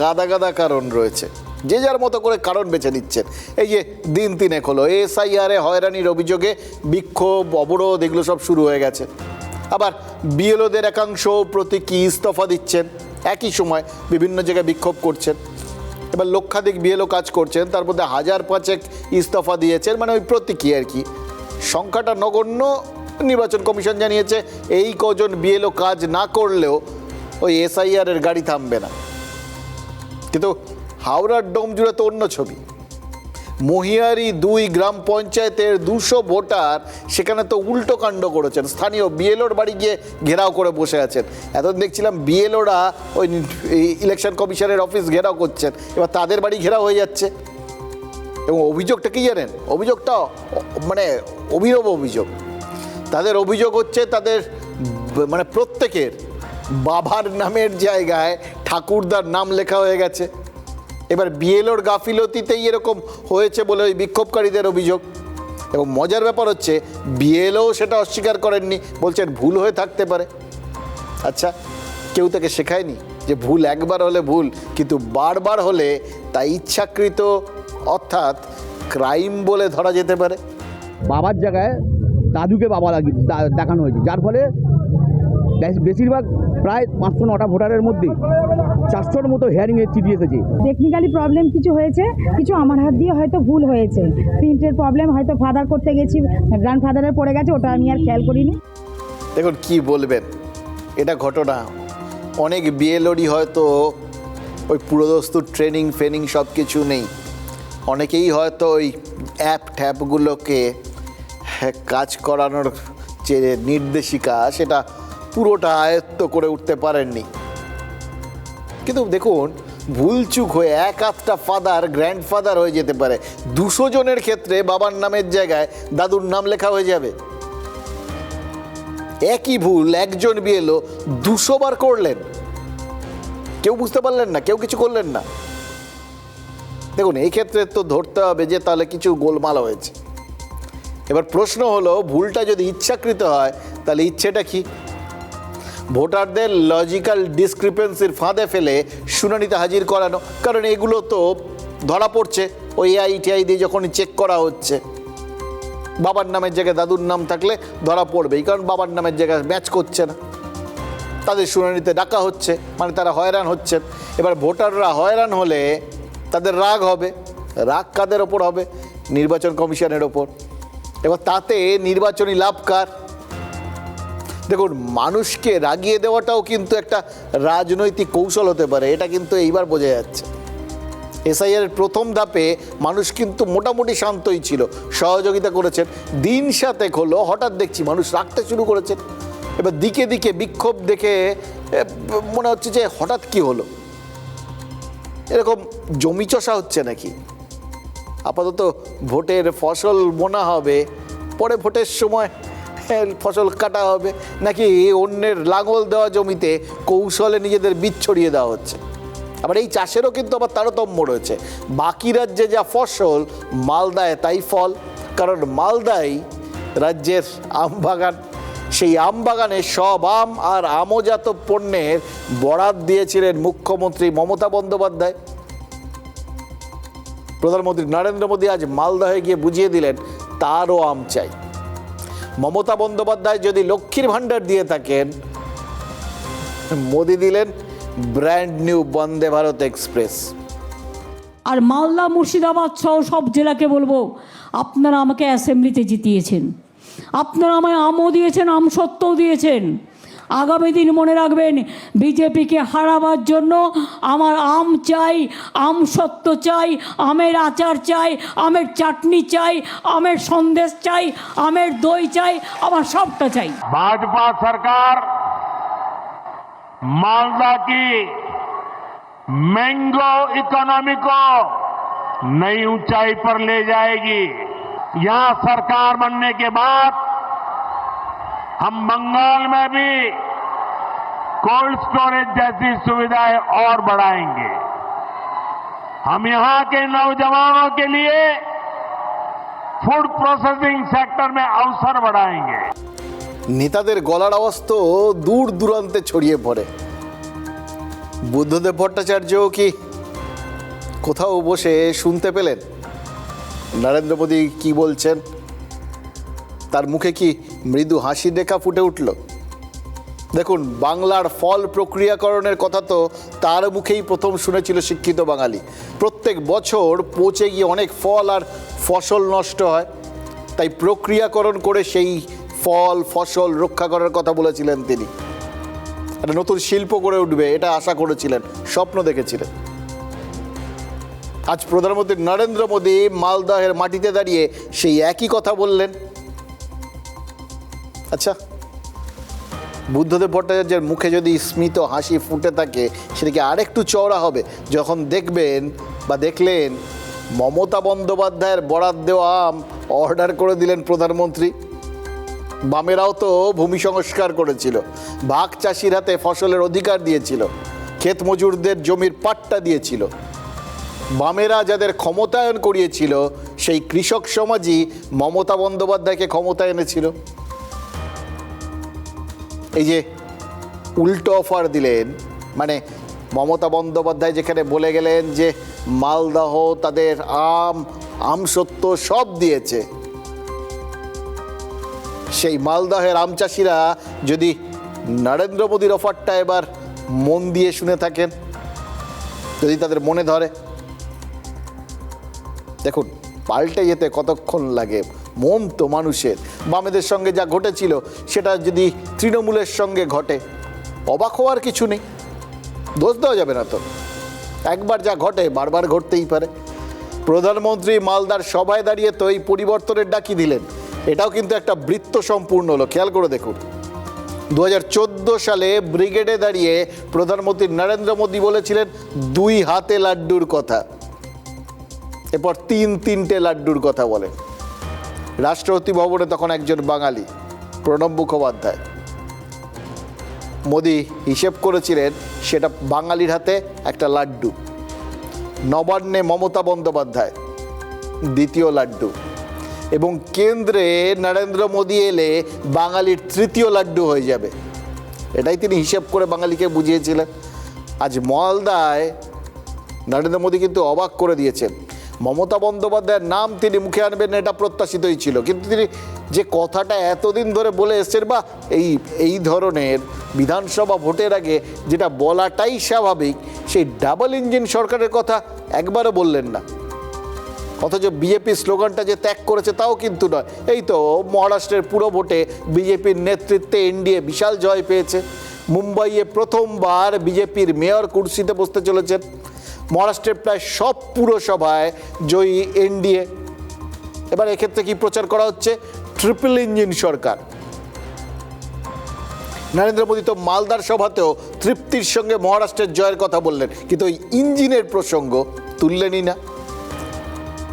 গাদা গাদা কারণ রয়েছে। যে যার মতো করে কারণ বেছে নিচ্ছেন। এই যে দিন 3 হলো SIR হয়রানির অভিযোগে বিক্ষোভ, অবরোধ এগুলো সব শুরু হয়ে গেছে। আবার BLOদের একাংশ প্রতীকী ইস্তফা দিচ্ছেন, একই সময় বিভিন্ন জায়গায় বিক্ষোভ করছেন। এবার লক্ষাধিক BLO কাজ করছেন, তার মধ্যে 1000-5 ইস্তফা দিয়েছেন, মানে ওই প্রতীকী আর কি। সংখ্যাটা নগণ্য। নির্বাচন কমিশন জানিয়েছে এই কজন BLO কাজ না করলেও ওই SIR গাড়ি থামবে না। কিন্তু হাওড়ার ডোম জুড়ে তো অন্য ছবি। মহিয়ারি 2 গ্রাম পঞ্চায়েতের 200 ভোটার সেখানে তো উল্টো কাণ্ড করেছেন। স্থানীয় BLOর বাড়ি গিয়ে ঘেরাও করে বসে আছেন। এতদিন দেখছিলাম BLOরা ওই ইলেকশন কমিশনের অফিস ঘেরাও করছেন, এবার তাদের বাড়ি ঘেরাও হয়ে যাচ্ছে। এবং অভিযোগটা কি জানেন? অভিযোগটা মানে অভিনব অভিযোগ। তাদের অভিযোগ হচ্ছে তাদের মানে প্রত্যেকের বাবার নামের জায়গায় ঠাকুরদার নাম লেখা হয়ে গেছে। এবার BLOর গাফিলতিতেই এরকম হয়েছে বলে ওই বিক্ষোভকারীদের অভিযোগ। এবং মজার ব্যাপার হচ্ছে BLO সেটা অস্বীকার করেননি, বলছেন ভুল হয়ে থাকতে পারে। আচ্ছা, কেউ তাকে শেখায়নি যে ভুল একবার হলে ভুল, কিন্তু বারবার হলে তা ইচ্ছাকৃত অর্থাৎ ক্রাইম বলে ধরা যেতে পারে। বাবার জায়গায় দাদুকে বাবা দেখানো হয়েছে, যার ফলে বেশিরভাগ প্রায় 509টা ভোটারের মধ্যে 400-র মতো হিয়ারিংয়ের চিঠি এসেছে। টেকনিক্যালি প্রবলেম কিছু হয়েছে, কিছু আমার হাত দিয়ে হয়তো ভুল হয়েছে। প্রিন্টের প্রবলেম হয়তো ফাদার করতে গেছি, গ্র্যান্ডফাদারের পড়ে গেছে, ওটা আমি আর খেয়াল করিনি। দেখুন কি বলবেন, এটা ঘটনা। অনেক BLOরই হয়তো ওই পুরোদস্তুর ট্রেনিং ফেনিং সব কিছু নেই। অনেকেই হয়তো ওই ট্যাপগুলোকে কাজ করানোর যে নির্দেশিকা সেটা পুরোটা আয়ত্ত করে উঠতে পারেননি। কিন্তু দেখুন, ভুলচুক হয়ে 1-8টা ফাদার গ্র্যান্ডফাদার হয়ে যেতে পারে। 200 জনের ক্ষেত্রে বাবার নামের জায়গায় দাদুর নাম লেখা হয়ে যাবে। একই ভুল একজন BLO 200 বার করলেন, কেউ বুঝতে পারলেন না, কেউ কিছু করলেন না। দেখুন, এই ক্ষেত্রে তো ধরতে হবে যে তাহলে কিছু গোলমাল হয়েছে। এবার প্রশ্ন হলো, ভুলটা যদি ইচ্ছাকৃত হয় তাহলে ইচ্ছেটা কি? ভোটারদের লজিক্যাল ডিসক্রিপেন্সির ফাঁদে ফেলে শুনানিতে হাজির করানো। কারণ এগুলো তো ধরা পড়ছে ওই AI-TI দিয়ে যখন চেক করা হচ্ছে। বাবার নামের জায়গায় দাদুর নাম থাকলে ধরা পড়বেই, কারণ বাবার নামের জায়গায় ম্যাচ করছে না। তাদের শুনানিতে ডাকা হচ্ছে, মানে তারা হয়রান হচ্ছেন। এবার ভোটাররা হয়রান হলে তাদের রাগ হবে। রাগ কাদের ওপর হবে? নির্বাচন কমিশনের ওপর। এবার তাতে নির্বাচনী লাভ কার? দেখুন, মানুষকে রাগিয়ে দেওয়াটাও কিন্তু একটা রাজনৈতিক কৌশল হতে পারে, এটা কিন্তু এইবার বোঝা যাচ্ছে। এসআইআর প্রথম ধাপে মানুষ কিন্তু মোটামুটি শান্তই ছিল, সহযোগিতা করেছেন। দিন 7 হলো, হঠাৎ দেখছি মানুষ রাখতে শুরু করেছেন। এবার দিকে দিকে বিক্ষোভ দেখে মনে হচ্ছে যে হঠাৎ কি হলো, এরকম জমি চষা হচ্ছে নাকি? আপাতত ভোটের ফসল বোনা হবে, পরে ভোটের সময় ফসল কাটা হবে, নাকি অন্যের লাঙল দেওয়া জমিতে কৌশলে নিজেদের বীজ ছড়িয়ে দেওয়া হচ্ছে? আবার এই চাষেরও কিন্তু আবার তারতম্য রয়েছে। বাকি রাজ্যে যা ফসল, মালদায় তাই ফল, কারণ মালদায় রাজ্যের আম বাগান। সেই আম বাগানে সব আম আর আমজাত পণ্যের বরাত দিয়েছিলেন মুখ্যমন্ত্রী মমতা বন্দ্যোপাধ্যায়। প্রধানমন্ত্রী নরেন্দ্র মোদী আজ মালদহে গিয়ে বুঝিয়ে দিলেন তারও আম চাই। মমতা বন্দ্যোপাধ্যায় যদি লক্ষ্মীর ভাণ্ডার দিয়ে থাকেন, মোদী দিলেন brand new Vande Bharat express. আর মালদা মুর্শিদাবাদ সহ সব জেলাকে বলবো, আপনারা আমাকে অ্যাসেম্বলিতে জিতিয়েছেন, আপনারা আমায় আমও দিয়েছেন, আমসত্ত্বও দিয়েছেন। আগামী দিন মনে রাখবেন, বিজেপিকে হারাবার জন্য আমার আম চাই, আমসত্ত্ব চাই, আমের আচার চাই, আমের চাটনি চাই, আমের সন্দেশ চাই, আমের দই চাই, আমার সবটা চাই। भाजपा सरकार मालदा की मैंगो इकोनॉमी को नई ऊंचाई पर ले जाएगी। यहां सरकार बनने के बाद हम बंगाल में भी कोल्ड स्टोरेज जैसी सुविधाएं और बढ़ाएंगे। हम यहां के नौजवानों के लिए फूड प्रोसेसिंग सेक्टर में अवसर बढ़ाएंगे। নেতাদের গলার আওয়াজ তো দূর দূরান্তে ছড়িয়ে পড়ে। বুদ্ধদেব ভট্টাচার্যও কি কোথাও বসে শুনতে পেলেন নরেন্দ্র মোদী কি বলছেন? তার মুখে কি মৃদু হাসির রেখা ফুটে উঠল? দেখুন, বাংলার ফল প্রক্রিয়াকরণের কথা তো তার মুখেই প্রথম শুনেছিল শিক্ষিত বাঙালি। প্রত্যেক বছর পচে গিয়ে অনেক ফল আর ফসল নষ্ট হয়, তাই প্রক্রিয়াকরণ করে সেই ফল ফসল রক্ষা করার কথা বলেছিলেন তিনি। একটা নতুন শিল্প গড়ে উঠবে, এটা আশা করেছিলেন, স্বপ্ন দেখেছিলেন। আজ প্রধানমন্ত্রী নরেন্দ্র মোদী মালদহের মাটিতে দাঁড়িয়ে সেই একই কথা বললেন। আচ্ছা, বুদ্ধদেব ভট্টাচার্যের মুখে যদি স্মিত হাসি ফুটে থাকে, সেটা কি আরেকটু চওড়া হবে যখন দেখবেন বা দেখলেন মমতা বন্দ্যোপাধ্যায়ের বরাত দেওয়া আম অর্ডার করে দিলেন প্রধানমন্ত্রী? বামেরাও তো ভূমি সংস্কার করেছিল, ভাগ চাষির হাতে ফসলের অধিকার দিয়েছিল, ক্ষেত মজুরদের জমির পাট্টা দিয়েছিল। বামেরা যাদের ক্ষমতায়ন করিয়েছিল, সেই কৃষক সমাজই মমতা বন্দ্যোপাধ্যায়কে ক্ষমতা এনেছিল। এই যে উল্টো অফার দিলেন, মানে মমতা বন্দ্যোপাধ্যায় যেখানে বলে গেলেন যে মালদহ তাদের আমসত্ত্ব সব দিয়েছে, সেই মালদহের আম চাষিরা যদি নরেন্দ্র মোদীর অফারটা এবার মন দিয়ে শুনে থাকেন, যদি তাদের মনে ধরে, দেখুন পাল্টে যেতে কতক্ষণ লাগে। মন তো মানুষের। বামেদের সঙ্গে যা ঘটেছিল সেটা যদি তৃণমূলের সঙ্গে ঘটে, অবাক হওয়ার কিছু নেই, দোষ দেওয়া যাবে না তো। একবার যা ঘটে বারবার ঘটতেই পারে। প্রধানমন্ত্রী মালদার সভায় দাঁড়িয়ে তো এই পরিবর্তনের ডাকি দিলেন, এটাও কিন্তু একটা বৃত্ত সম্পূর্ণ হলো। খেয়াল করে দেখুন, 2014 সালে ব্রিগেডে দাঁড়িয়ে প্রধানমন্ত্রী নরেন্দ্র মোদী বলেছিলেন 2 হাতে লাড্ডুর কথা, এরপর 3-3টে লাড্ডুর কথা বলেন। রাষ্ট্রপতি ভবনে তখন একজন বাঙালি, প্রণব মুখোপাধ্যায়। মোদী হিসেব করেছিলেন সেটা বাঙালির হাতে একটা লাড্ডু। নবান্নে মমতা বন্দ্যোপাধ্যায় দ্বিতীয় লাড্ডু, এবং কেন্দ্রে নরেন্দ্র মোদী এলে বাঙালির তৃতীয় লাড্ডু হয়ে যাবে। এটাই তিনি হিসেব করে বাঙালিকে বুঝিয়েছিলেন। আজ মালদায় নরেন্দ্র মোদী কিন্তু অবাক করে দিয়েছেন। মমতা বন্দ্যোপাধ্যায়ের নাম তিনি মুখে আনবেন এটা প্রত্যাশিতই ছিল, কিন্তু তিনি যে কথাটা এতদিন ধরে বলে এসছেন বা এই ধরনের বিধানসভা ভোটের আগে যেটা বলাটাই স্বাভাবিক, সেই ডাবল ইঞ্জিন সরকারের কথা একবারও বললেন না। অথচ বিজেপি স্লোগানটা যে ত্যাগ করেছে তাও কিন্তু নয়। এই তো মহারাষ্ট্রের পুরো ভোটে বিজেপির নেতৃত্বে এনডিএ বিশাল জয় পেয়েছে। মুম্বাইয়ে প্রথমবার বিজেপির মেয়র কুর্সিতে বসতে চলেছেন। মহারাষ্ট্রের প্রায় সব পুরসভায় জয়ী এনডিএ। এবার এক্ষেত্রে কি প্রচার করা হচ্ছে? ট্রিপল ইঞ্জিন সরকার। নরেন্দ্র মোদী তো মালদার সভাতেও তৃপ্তির সঙ্গে মহারাষ্ট্রের জয়ের কথা বললেন, কিন্তু ওই ইঞ্জিনের প্রসঙ্গ তুললেনই না।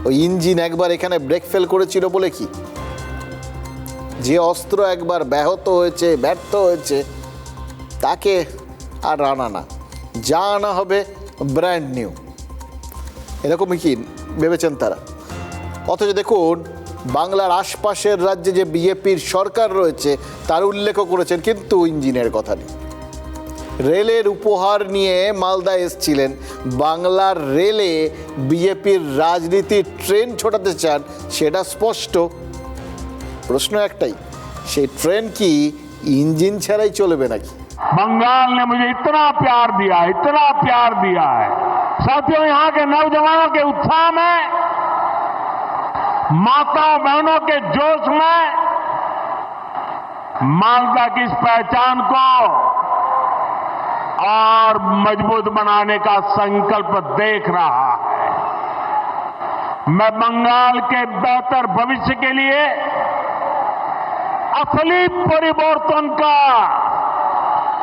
ওই ইঞ্জিন একবার এখানে ব্রেক ফেল করেছিল বলে কি, যে অস্ত্র একবার ব্যর্থ হয়েছে তাকে আর আনা না, যা আনা হবে ব্র্যান্ড নিউ, এরকমই কি ভেবেছেন তারা? অথচ দেখুন বাংলার আশপাশের রাজ্যে যে বিজেপির সরকার রয়েছে তার উল্লেখও করেছেন, কিন্তু ইঞ্জিনের কথা নেই। রেলের উপহার নিয়ে মালদা এসছিলেন। বাংলার রেলে বিজেপির রাজনীতির ট্রেন ছোটাতে চান, সেটা স্পষ্ট। প্রশ্ন একটাই, সেই ট্রেন কি ইঞ্জিন ছাড়াই চলবে নাকি? बंगाल ने मुझे इतना प्यार दिया है साथियों, यहाँ के नौजवानों के उत्साह में, माताओं बहनों के जोश में मालदा की इस पहचान को और मजबूत बनाने का संकल्प देख रहा है। मैं बंगाल के बेहतर भविष्य के लिए असली परिवर्तन का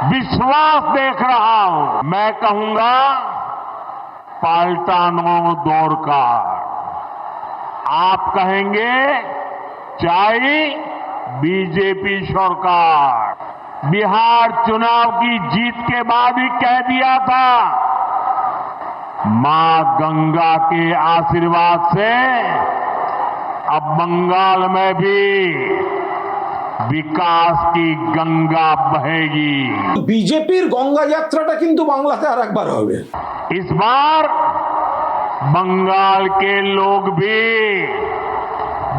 विश्वास देख रहा हूं। मैं कहूंगा पाल्टानो दौड़कर, आप कहेंगे चाहे बीजेपी सरकार। बिहार चुनाव की जीत के बाद ही कह दिया था, मां गंगा के आशीर्वाद से अब बंगाल में भी বিকাশ কি গঙ্গা বহেগি। বিজেপির গঙ্গা যাত্রাটা কিন্তু বাংলাতে আর একবার হবে। इस बार बंगाल के लोग भी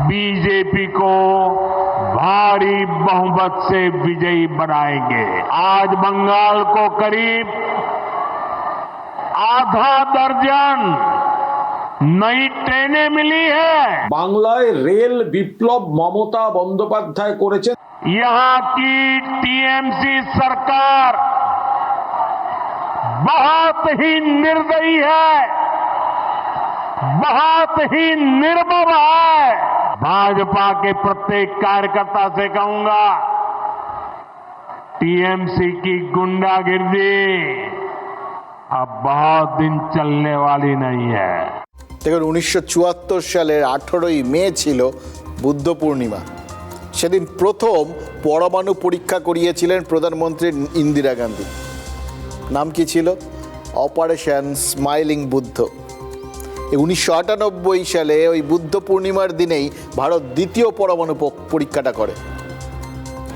बीजेपी को भारी बहुमत से विजयी बनाएंगे। आज बंगाल को करीब आधा दर्जन नई ट्रेनें मिली है। বাংলায় রেল বিপ্লব মমতা বন্দ্যোপাধ্যায় করেছেন। यहाँ की टीएमसी सरकार बहुत ही निर्दयी है, बहुत ही निर्मम है। भाजपा के प्रत्येक कार्यकर्ता से कहूंगा, टीएमसी की गुंडागिर्दी अब बहुत दिन चलने वाली नहीं है। দেখুন 1974 সালের 18ই মে ছিল বুদ্ধ পূর্ণিমা। সেদিন প্রথম পরমাণু পরীক্ষা করিয়েছিলেন প্রধানমন্ত্রী ইন্দিরা গান্ধী। নাম কি ছিল? Operation smiling Buddha. 1998 সালে ওই বুদ্ধ পূর্ণিমার দিনেই ভারত দ্বিতীয় পরমাণু পরীক্ষাটা করে।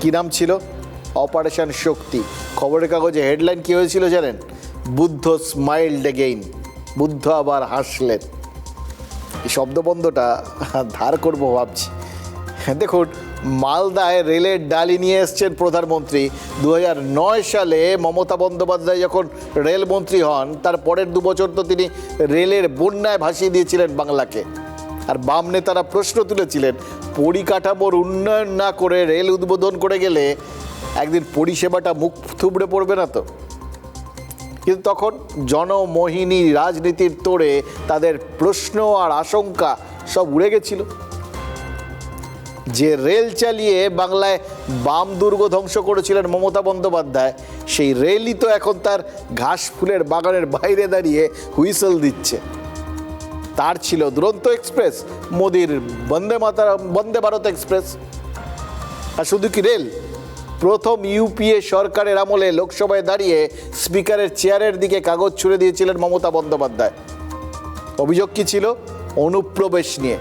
কি নাম ছিল? অপারেশন শক্তি। খবরের কাগজে হেডলাইন কি হয়েছিল জানেন? বুদ্ধ স্মাইলড এগেইন, বুদ্ধ আবার হাসলেন। এই শব্দবন্ধটা ধার করবো ভাবছি। দেখুন মালদায় রেলের ডালি নিয়ে এসছেন প্রধানমন্ত্রী। 2009 সালে মমতা বন্দ্যোপাধ্যায় যখন রেলমন্ত্রী হন, তার পরের 2 বছর তো তিনি রেলের বন্যায় ভাসিয়ে দিয়েছিলেন বাংলাকে। আর বাম নেতারা প্রশ্ন তুলেছিলেন, পরিকাঠামোর উন্নয়ন না করে রেল উদ্বোধন করে গেলে একদিন পরিষেবাটা মুখ থুবড়ে পড়বে না তো? কিন্তু তখন জনমোহিনী রাজনীতির তোড়ে তাদের প্রশ্ন আর আশঙ্কা সব উড়ে গেছিল। যে রেল চালিয়ে বাংলায় বাম দুর্গ ধ্বংস করেছিলেন মমতা বন্দ্যোপাধ্যায়, সেই রেলই তো এখন তার ঘাস ফুলের বাগানের বাইরে দাঁড়িয়ে হুইসেল দিচ্ছে। তার ছিল দুরন্ত এক্সপ্রেস, মোদির বন্দে ভারত এক্সপ্রেস। আর শুধু কি রেল, প্রথম ইউপিএ সরকারের আমলে লোকসভায় দাঁড়িয়ে স্পিকারের চেয়ারের দিকে কাগজ ছুড়ে দিয়েছিলেন মমতা বন্দ্যোপাধ্যায়। অভিযোগ কি ছিল? অনুপ্রবেশ নিয়ে।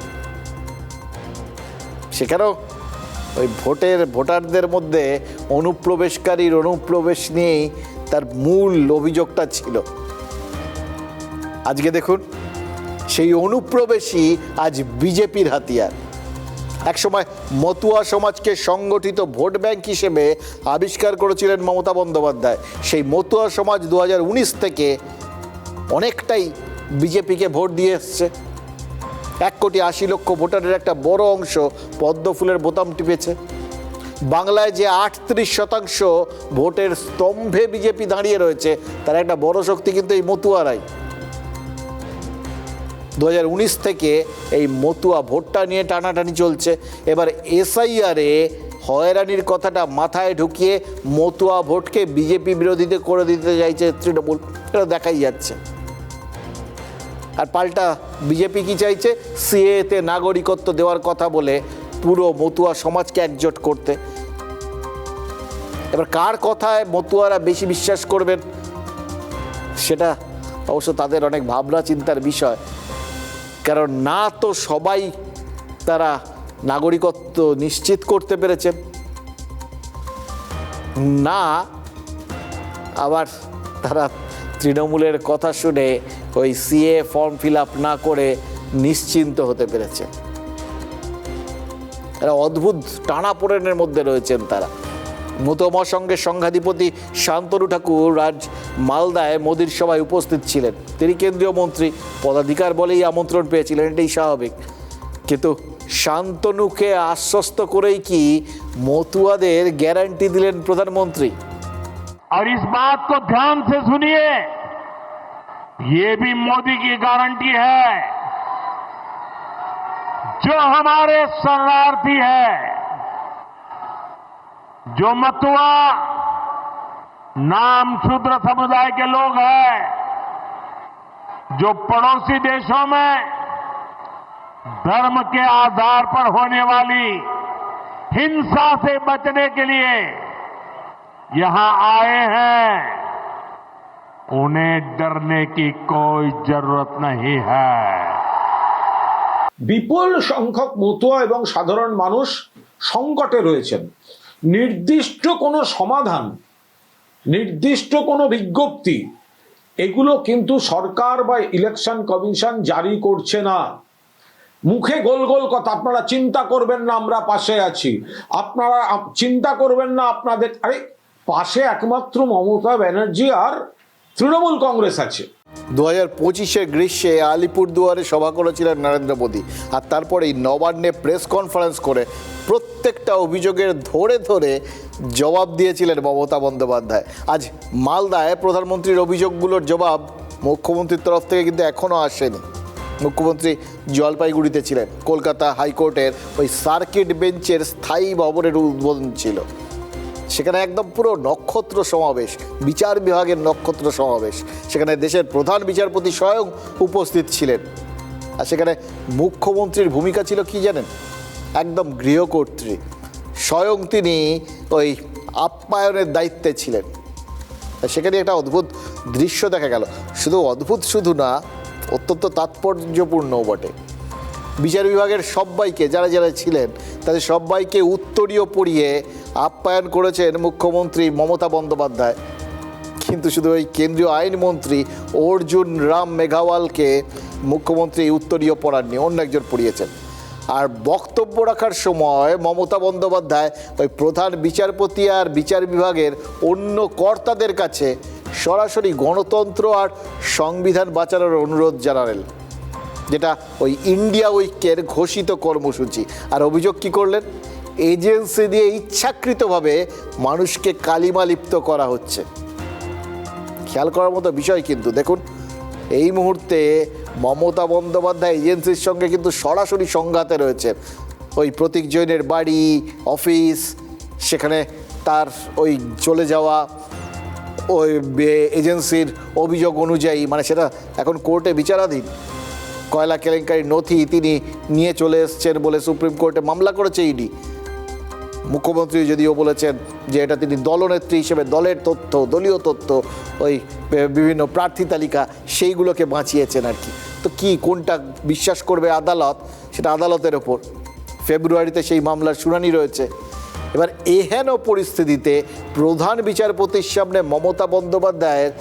সেখানেও ওই ভোটারদের মধ্যে অনুপ্রবেশকারীর অনুপ্রবেশ নিয়েই তার মূল অভিযোগটা ছিল। আজকে দেখুন সেই অনুপ্রবেশই আজ বিজেপির হাতিয়ার। একসময় মতুয়া সমাজকে সংগঠিত ভোট ব্যাংক হিসেবে আবিষ্কার করেছিলেন মমতা বন্দ্যোপাধ্যায়। সেই মতুয়া সমাজ 2019 থেকে অনেকটাই বিজেপিকে ভোট দিয়ে এসছে। 1,80,00,000 ভোটারের একটা বড় অংশ পদ্মফুলের বোতাম টিপেছে। বাংলায় যে 38% ভোটের স্তম্ভে বিজেপি দাঁড়িয়ে রয়েছে, তার একটা বড় শক্তি কিন্তু এই মতুয়ারাই। 2019 থেকে এই মতুয়া ভোটটা নিয়ে টানাটানি চলছে। এবার এসআইআরে হয়রানির কথাটা মাথায় ঢুকিয়ে মতুয়া ভোটকে বিজেপি বিরোধীতে করে দিতে চাইছে তৃণমূল, এটা দেখাই যাচ্ছে। আর পাল্টা বিজেপি কি চাইছে? সিএতে নাগরিকত্ব দেওয়ার কথা বলে পুরো মতুয়া সমাজকে একজোট করতে। এবার কার কথায় মতুয়ারা বেশি বিশ্বাস করবেন, সেটা অবশ্য তাদের অনেক ভাবনা চিন্তার বিষয়। কারণ না তো সবাই তারা নাগরিকত্ব নিশ্চিত করতে পেরেছেন, না আবার তারা তৃণমূলের কথা শুনে ওই সিএ ফর্ম ফিল আপ না করে নিশ্চিন্ত হতে পেরেছে। এরা অদ্ভুত টানাপোড়েনের মধ্যে রয়েছেন তারা। মতুয়া সঙ্গে সংঘাধিপতি শান্তনু ঠাকুর আজ মালদায় মোদির সভায় উপস্থিত ছিলেন। তিনি কেন্দ্রীয় মন্ত্রী, পদাধিকার বলেই আমন্ত্রণ পেয়েছিলেন, এটাই স্বাভাবিক। কিন্তু শান্তনুকে আশ্বস্ত করেই কি মতুয়াদের গ্যারান্টি দিলেন প্রধানমন্ত্রী? और इस बात को ध्यान से सुनिए, ये भी मोदी की गारंटी है, जो हमारे शरणार्थी है, जो मতুয়া नाम शूद्र समुदाय के लोग हैं, जो पड़ोसी देशों में धर्म के आधार पर होने वाली हिंसा से बचने के लिए यहां आए हैं, उन्हें डरने की कोई जरूरत नहीं है। বিপুল সংখ্যক মতুয়া এবং সাধারণ মানুষ সংকটে রয়েছেন। নির্দিষ্ট কোনো সমাধান, নির্দিষ্ট কোনো বিজ্ঞপ্তি, এগুলো কিন্তু সরকার বা ইলেকশন কমিশন জারি করছে না। মুখে গোল গোল কথা, আপনারা চিন্তা করবেন না, আমরা পাশে আছি, আপনারা চিন্তা করবেন না, আপনাদের আরে পাশে একমাত্র মমতা ব্যানার্জি আর তৃণমূল কংগ্রেস আছে। 2025 গ্রীষ্মে আলিপুরদুয়ারে সভা করেছিলেন নরেন্দ্র মোদী, আর তারপরেই নবান্নে প্রেস কনফারেন্স করে প্রত্যেকটা অভিযোগের ধরে ধরে জবাব দিয়েছিলেন মমতা বন্দ্যোপাধ্যায়। আজ মালদায় প্রধানমন্ত্রীর অভিযোগগুলোর জবাব মুখ্যমন্ত্রীর তরফ থেকে কিন্তু এখনও আসেনি। মুখ্যমন্ত্রী জলপাইগুড়িতে ছিলেন। কলকাতা হাইকোর্টের ওই সার্কিট বেঞ্চের স্থায়ী ভবনের উদ্বোধন ছিল। সেখানে একদম পুরো নক্ষত্র সমাবেশ, বিচার বিভাগের নক্ষত্র সমাবেশ। সেখানে দেশের প্রধান বিচারপতি স্বয়ং উপস্থিত ছিলেন। আর সেখানে মুখ্যমন্ত্রীর ভূমিকা ছিল কি জানেন? একদম গৃহকর্ত্রী। স্বয়ং তিনি ওই আপ্যায়নের দায়িত্বে ছিলেন। সেখানে একটা অদ্ভুত দৃশ্য দেখা গেল। শুধু অদ্ভুত শুধু না, অত্যন্ত তাৎপর্যপূর্ণও বটে। বিচার বিভাগের সবাইকে, যারা যারা ছিলেন তাদের সবাইকে উত্তরীয় পড়িয়ে আপ্যায়ন করেছেন মুখ্যমন্ত্রী মমতা বন্দ্যোপাধ্যায়। কিন্তু শুধু ওই কেন্দ্রীয় আইনমন্ত্রী অর্জুন রাম মেঘাওয়ালকে মুখ্যমন্ত্রী উত্তরীয় পড়াননি, অন্য একজন পড়িয়েছেন। আর বক্তব্য রাখার সময় মমতা বন্দ্যোপাধ্যায় ওই প্রধান বিচারপতি আর বিচার বিভাগের অন্য কর্তাদের কাছে সরাসরি গণতন্ত্র আর সংবিধান বাঁচানোর অনুরোধ জানালেন, যেটা ওই ইন্ডিয়া উইকের ঘোষিত কর্মসূচি। আর অভিযোগ কী করলেন? এজেন্সি দিয়ে ইচ্ছাকৃতভাবে মানুষকে কালিমালিপ্ত করা হচ্ছে। খেয়াল করার মতো বিষয় কিন্তু দেখুন, এই মুহূর্তে মমতা বন্দ্যোপাধ্যায় এজেন্সির সঙ্গে কিন্তু সরাসরি সংঘাতে রয়েছে। ওই প্রতীক জৈনের বাড়ি, অফিস, সেখানে তার ওই চলে যাওয়া ওই এজেন্সির অভিযোগ অনুযায়ী, মানে সেটা এখন কোর্টে বিচারাধীন। কয়লা কেলেঙ্কারির নথি তিনি নিয়ে চলে এসছেন বলে সুপ্রিম কোর্টে মামলা করেছে ইডি। মুখ্যমন্ত্রী যদিও বলেছেন যে এটা তিনি দলনেত্রী হিসেবে দলের তথ্য, দলীয় তথ্য, ওই বিভিন্ন প্রার্থী তালিকা, সেইগুলোকে বাঁচিয়েছেন আর কি। তো কি কোনটা বিশ্বাস করবে আদালত, সেটা আদালতের ওপর। ফেব্রুয়ারিতে সেই মামলার শুনানি রয়েছে। এবার এহেন পরিস্থিতিতে প্রধান বিচারপতির সামনে মমতা বন্দ্যোপাধ্যায়ের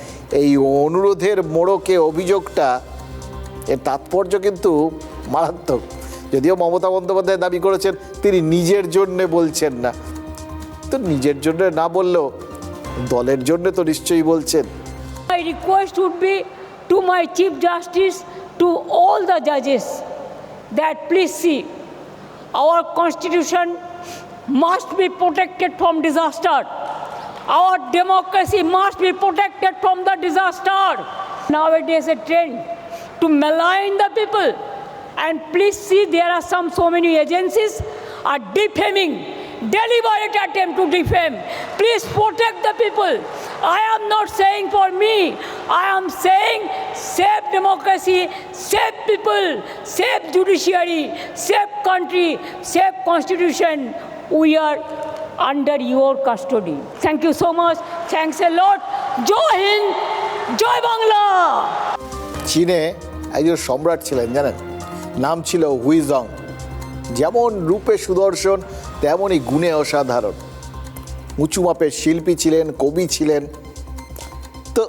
এই অনুরোধের মোড়কে অভিযোগটা এর তাৎপর্য কিন্তু মারাত্মক। যদিও মমতা বন্দ্যোপাধ্যায় দাবি করেছেন তিনি নিজের জন্যে বলছেন না, তো নিজের জন্য না বললেও দলের জন্য তো নিশ্চয়ই বলছেন। My request would be to my Chief Justice, to all the judges, that please see, our constitution must be protected from disaster. Our democracy must be protected from the disaster. Nowadays a trend to malign the people, and please see, there are so many agencies are defaming, deliberate attempt to defame. Please protect the people. I am not saying for me, I am saying save democracy, save people, save judiciary, save country, save constitution. We are under your custody. Thank you so much. Thanks a lot. Jai Hind, Jai Bangla. চীনে একজন সম্রাট ছিলেন জানেন, নাম ছিল হুইজং। যেমন রূপে সুদর্শন তেমনই গুণে অসাধারণ, উঁচু মাপের শিল্পী ছিলেন, কবি ছিলেন। তো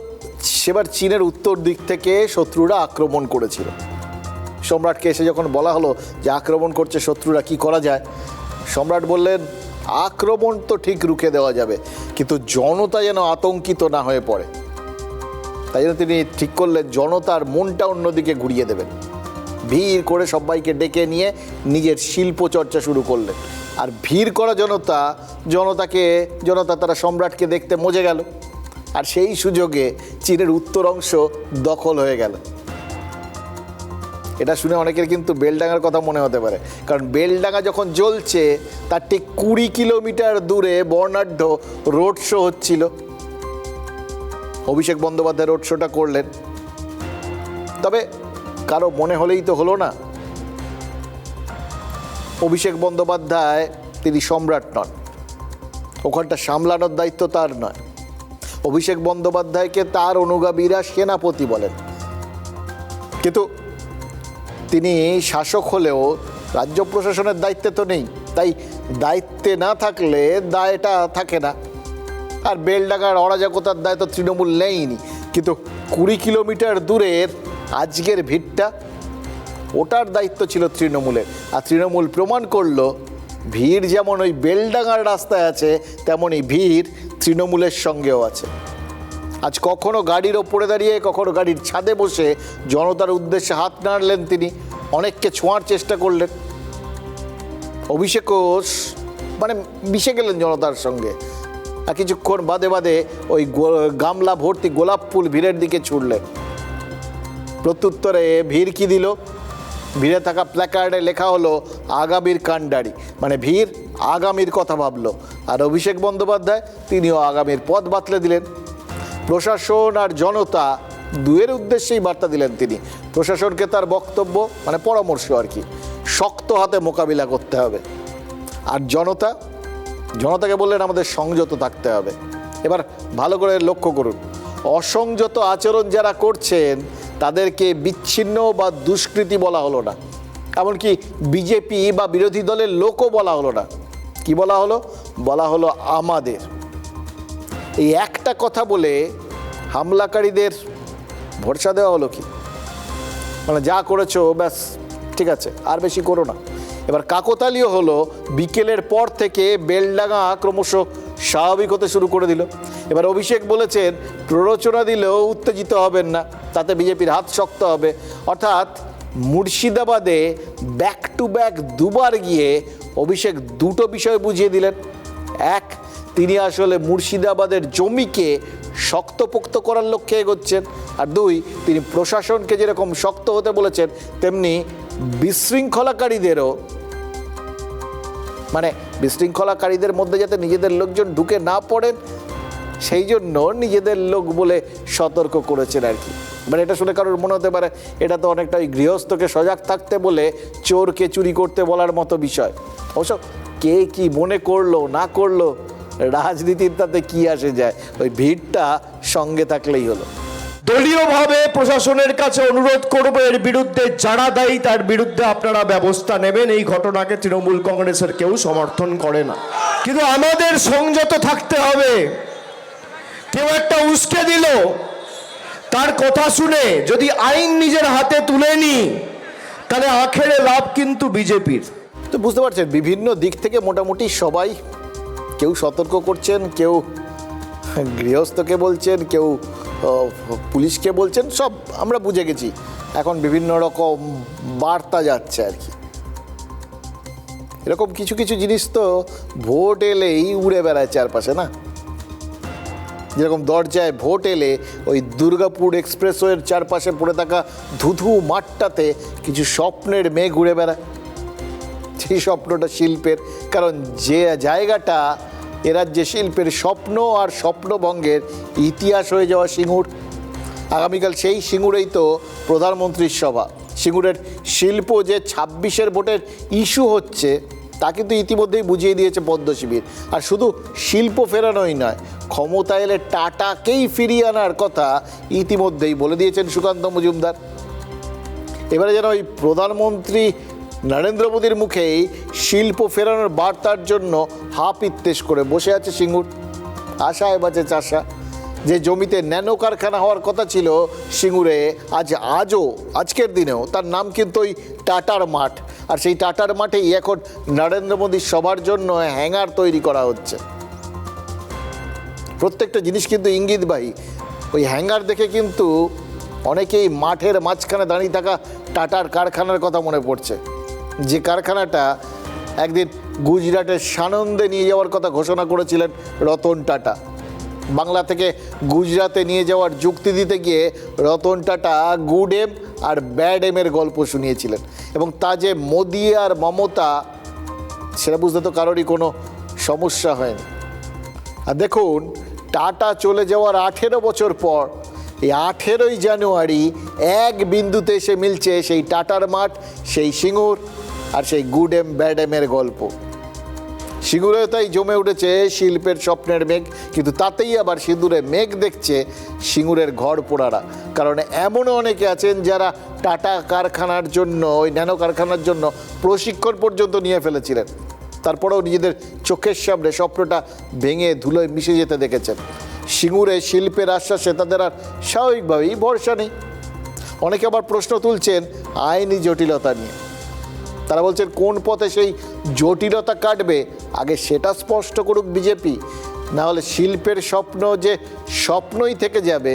সেবার চীনের উত্তর দিক থেকে শত্রুরা আক্রমণ করেছিল। সম্রাটকে এসে যখন বলা হলো যে আক্রমণ করছে শত্রুরা, কি করা যায়, সম্রাট বললেন আক্রমণ তো ঠিক রুখে দেওয়া যাবে, কিন্তু জনতা যেন আতঙ্কিত না হয়ে পড়ে। তাই জন্য তিনি ঠিক করলেন জনতার মনটা অন্যদিকে ঘুরিয়ে দেবেন। ভিড় করে সবাইকে ডেকে নিয়ে নিজের শিল্প চর্চা শুরু করলেন। আর ভিড় করা জনতা তারা সম্রাটকে দেখতে মজে গেল, আর সেই সুযোগে চীনের উত্তর অংশ দখল হয়ে গেল। এটা শুনে অনেকের কিন্তু বেলডাঙ্গার কথা মনে হতে পারে, কারণ বেলডাঙ্গা যখন জ্বলছে তার ঠিক 20 কিলোমিটার দূরে বর্ণাঢ্য রোড শো হচ্ছিল। অভিষেক বন্দ্যোপাধ্যায় রোড শোটা করলেন, তবে কারো মনে হলেই তো হলো না, অভিষেক বন্দ্যোপাধ্যায় তিনি সম্রাট নন, ওখানটা সামলানোর দায়িত্ব তার নয়। অভিষেক বন্দ্যোপাধ্যায়কে তার অনুগামীরা সেনাপতি বলেন, কিন্তু তিনি শাসক হলেও রাজ্য প্রশাসনের দায়িত্বে তো নেই, তাই দায়িত্বে না থাকলে দায়টা থাকে না। আর বেলডাঙ্গার অরাজকতার দায় তো তৃণমূল নেয়নি, কিন্তু 20 কিলোমিটার দূরের আজকের ভিড়টা ওটার দায়িত্ব ছিল তৃণমূলের। আর তৃণমূল প্রমাণ করলো ভিড় যেমন ওই বেলডাঙ্গার রাস্তায় আছে, তেমনই ভিড় তৃণমূলের সঙ্গেও আছে। আজ কখনো গাড়ির ওপরে দাঁড়িয়ে, কখনো গাড়ির ছাদে বসে জনতার উদ্দেশ্যে হাত নাড়লেন তিনি, অনেককে ছোঁয়ার চেষ্টা করলেন। অভিষেকও মানে মিশে গেলেন জনতার সঙ্গে। আর কিছুক্ষণ বাদে ওই গামলা ভর্তি গোলাপ ফুল ভিড়ের দিকে ছুড়লেন। প্রত্যুত্তরে ভিড় কি দিল, ভিড়ে থাকা প্ল্যাকার্ডে লেখা হলো আগামীর কাণ্ডারি, মানে ভিড় আগামীর কথা ভাবলো। আর অভিষেক বন্দ্যোপাধ্যায় তিনিও আগামীর পথ বাতলে দিলেন। প্রশাসন আর জনতা দুয়ের উদ্দেশ্যেই বার্তা দিলেন তিনি। প্রশাসনকে তার বক্তব্য মানে পরামর্শ আর কি, শক্ত হাতে মোকাবিলা করতে হবে। আর জনতাকে বললেন আমাদের সংযত থাকতে হবে। এবার ভালো করে লক্ষ্য করুন, অসংযত আচরণ যারা করছেন তাদেরকে বিচ্ছিন্ন বা দুষ্কৃতী বলা হলো না, এমনকি বিজেপি বা বিরোধী দলের লোকও বলা হলো না। কি বলা হলো আমাদের। এই একটা কথা বলে হামলাকারীদের ভরসা দেওয়া হলো কি, মানে যা করেছো ব্যাস ঠিক আছে, আর বেশি করো না। এবার কাকতালীয় হলো বিকেলের পর থেকে বেলডাঙ্গা ক্রমশ স্বাভাবিক হতে শুরু করে দিল। এবার অভিষেক বলেছেন প্ররোচনা দিলেও উত্তেজিত হবেন না, তাতে বিজেপির হাত শক্ত হবে। অর্থাৎ মুর্শিদাবাদে ব্যাক টু ব্যাক দুবার গিয়ে অভিষেক দুটো বিষয় বুঝিয়ে দিলেন। এক, তিনি আসলে মুর্শিদাবাদের জমিকে শক্তপোক্ত করার লক্ষ্যে এগোচ্ছেন। আর দুই, তিনি প্রশাসনকে যেরকম শক্ত হতে বলেছেন, তেমনি বিশৃঙ্খলাকারীদের মধ্যে যাতে নিজেদের লোকজন ঢুকে না পড়েন সেই জন্য নিজেদের লোক বলে সতর্ক করেছেন আর কি। মানে এটা শুনে কারোর মনে হতে পারে এটা তো অনেকটা ওই গৃহস্থকে সজাগ থাকতে বলে চোরকে চুরি করতে বলার মতো বিষয়। অবশ্য কে কি মনে করলো না করলো রাজনীতির তাতে কি আসে যায়, ওই ভিড়টা সঙ্গে থাকলেই হলো। দলীয়ভাবে প্রশাসনের কাছে অনুরোধ করবো এর বিরুদ্ধে যারা দায়ী তার বিরুদ্ধে আপনারা ব্যবস্থা নেবেন। এই ঘটনাকে তৃণমূল কংগ্রেসের কেউ সমর্থন করে না, কিন্তু আমাদের সংযত থাকতে হবে। কেউ একটা উস্কে দিল, তার কথা শুনে যদি আইন নিজের হাতে তুলে নি, তাহলে আখেরে লাভ কিন্তু বিজেপির। তো বুঝতে পারছেন, বিভিন্ন দিক থেকে মোটামুটি সবাই, কেউ সতর্ক করছেন, কেউ গৃহস্থকে বলছেন, কেউ পুলিশকে বলছেন, সব আমরা বুঝে গেছি। এখন বিভিন্ন রকম বার্তা যাচ্ছে আর কি। এরকম কিছু কিছু জিনিস তো ভোট এলেই উড়ে বেড়ায় চারপাশে, না? যেরকম দরজায় ভোট এলে ওই দুর্গাপুর এক্সপ্রেসওয়ের চারপাশে পড়ে থাকা ধুধু মাঠটাতে কিছু স্বপ্নের মেঘ ঘুরে বেড়ায়। সেই স্বপ্নটা শিল্পের, কারণ যে জায়গাটা এ রাজ্যে শিল্পের স্বপ্ন আর স্বপ্নভঙ্গের ইতিহাস হয়ে যাওয়া সিঙ্গুর। আগামীকাল সেই সিঙ্গুরেই তো প্রধানমন্ত্রীর সভা। সিঙ্গুরের শিল্প যে 26-এর ভোটের ইস্যু হচ্ছে তা কিন্তু ইতিমধ্যেই বুঝিয়ে দিয়েছে পদ্ম শিবির। আর শুধু শিল্প ফেরানোই নয়, ক্ষমতা এলে টাটাকেই ফিরিয়ে আনার কথা ইতিমধ্যেই বলে দিয়েছেন সুকান্ত মজুমদার। এবারে যেন ওই প্রধানমন্ত্রী নরেন্দ্র মোদীর মুখেই শিল্প ফেরানোর বার্তার জন্য হাপ ইত্তেশ করে বসে আছে সিঙ্গুর। আশায় বাঁচে চাষা। যে জমিতে ন্যানো কারখানা হওয়ার কথা ছিল সিঙ্গুরে, আজকের দিনেও তার নাম কিন্তু ওই টাটার মাঠ। আর সেই টাটার মাঠেই এখন নরেন্দ্র মোদীর সবার জন্য হ্যাঙ্গার তৈরি করা হচ্ছে। প্রত্যেকটা জিনিস কিন্তু ইঙ্গিতবাহী। ওই হ্যাঙ্গার দেখে কিন্তু অনেকেই মাঠের মাঝখানে দাঁড়িয়ে থাকা টাটার কারখানার কথা মনে পড়ছে, যে কারখানাটা একদিন গুজরাটের সানন্দে নিয়ে যাওয়ার কথা ঘোষণা করেছিলেন রতন টাটা। বাংলা থেকে গুজরাতে নিয়ে যাওয়ার যুক্তি দিতে গিয়ে Ratan Tata good M R bad এমের গল্প শুনিয়েছিলেন, এবং তা যে মোদি আর মমতা, সেটা বুঝতে তো কারোরই কোনো সমস্যা হয়নি। আর দেখুন, টাটা চলে যাওয়ার 18 বছর পর এই 18ই জানুয়ারি এক বিন্দুতে এসে মিলছে সেই টাটার মাঠ, সেই সিঙ্গুর আর সেই গুড এম ব্যাড এমের গল্প। সিঙ্গুরে তাই জমে উঠেছে শিল্পের স্বপ্নের মেঘ, কিন্তু তাতেই আবার সিঁদুরে মেঘ দেখছে সিঙ্গুরের ঘর পোড়ারা। কারণ এমনও অনেকে আছেন যারা টাটা কারখানার জন্য, ওই ন্যানো কারখানার জন্য প্রশিক্ষণ পর্যন্ত নিয়ে ফেলেছিলেন, তারপরেও নিজেদের চোখের সামনে স্বপ্নটা ভেঙে ধুলোয় মিশে যেতে দেখেছেন। সিঙ্গুরে শিল্পের আশ্বাসে তাদের আর স্বাভাবিকভাবেই ভরসা নেই। অনেকে আবার প্রশ্ন তুলছেন আইনি জটিলতা নিয়ে। তারা বলছেন কোন পথে সেই জটিলতা কাটবে আগে সেটা স্পষ্ট করুক বিজেপি, না হলে শিল্পের স্বপ্ন যে স্বপ্নই থেকে যাবে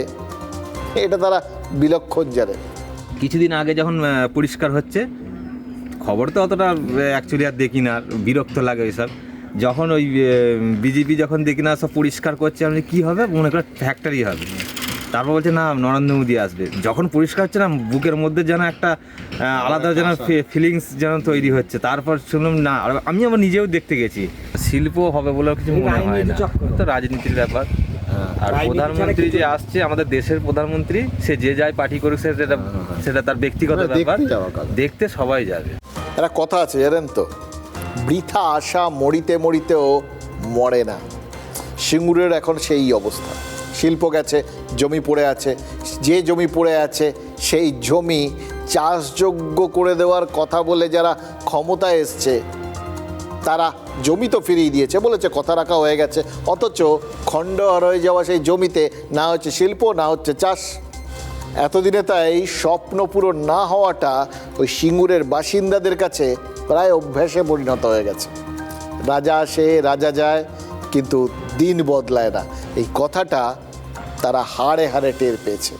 এটা তারা বিলক্ষণ জানে। কিছুদিন আগে যখন পরিষ্কার হচ্ছে, খবর তো অতটা অ্যাকচুয়ালি আর দেখি না, বিরক্ত লাগে ওইসব। যখন ওই বিজেপি যখন দেখি না সব পরিষ্কার করছে, আমি কী হবে মনে করে ফ্যাক্টরি হবে, তারপর বলছে না নরেন্দ্র মোদী আসবে। যখন পরিষ্কার হচ্ছে না, বুকের মধ্যে যেন একটা আলাদা যেন ফিলিংস যেন তৈরি হচ্ছে। তারপর শুনলাম না, আমি আমার নিজেও দেখতে গেছি, শিল্প হবে বলে কিছু মনে হয় না, তো রাজনীতির ব্যাপার। আর প্রধানমন্ত্রী যে আসছে, আমাদের দেশের প্রধানমন্ত্রী, সে যে যায় পার্টি করুক, সেটা তার ব্যক্তিগত ব্যাপার, দেখতে সবাই যাবে। একটা কথা আছে জানেন তো, বৃথা আশা মরিতে মরিতেও মরে না। সিঙ্গুরের এখন সেই অবস্থা। শিল্প গেছে, জমি পড়ে আছে। যে জমি পড়ে আছে সেই জমি চাষযোগ্য করে দেওয়ার কথা বলে যারা ক্ষমতায় এসছে, তারা জমি তো ফিরিয়ে দিয়েছে, বলেছে কথা রাখা হয়ে গেছে, অথচ খণ্ডহার হয়ে যাওয়া সেই জমিতে না হচ্ছে শিল্প, না হচ্ছে চাষ। এতদিনে তাই স্বপ্ন পূরণ না হওয়াটা ওই সিঙ্গুরের বাসিন্দাদের কাছে প্রায় অভ্যাসে পরিণত হয়ে গেছে। রাজা আসে, রাজা যায়, কিন্তু দিন বদলায় না। এই কথাটা তারা হাড়ে হাড়ে টের পেয়েছে।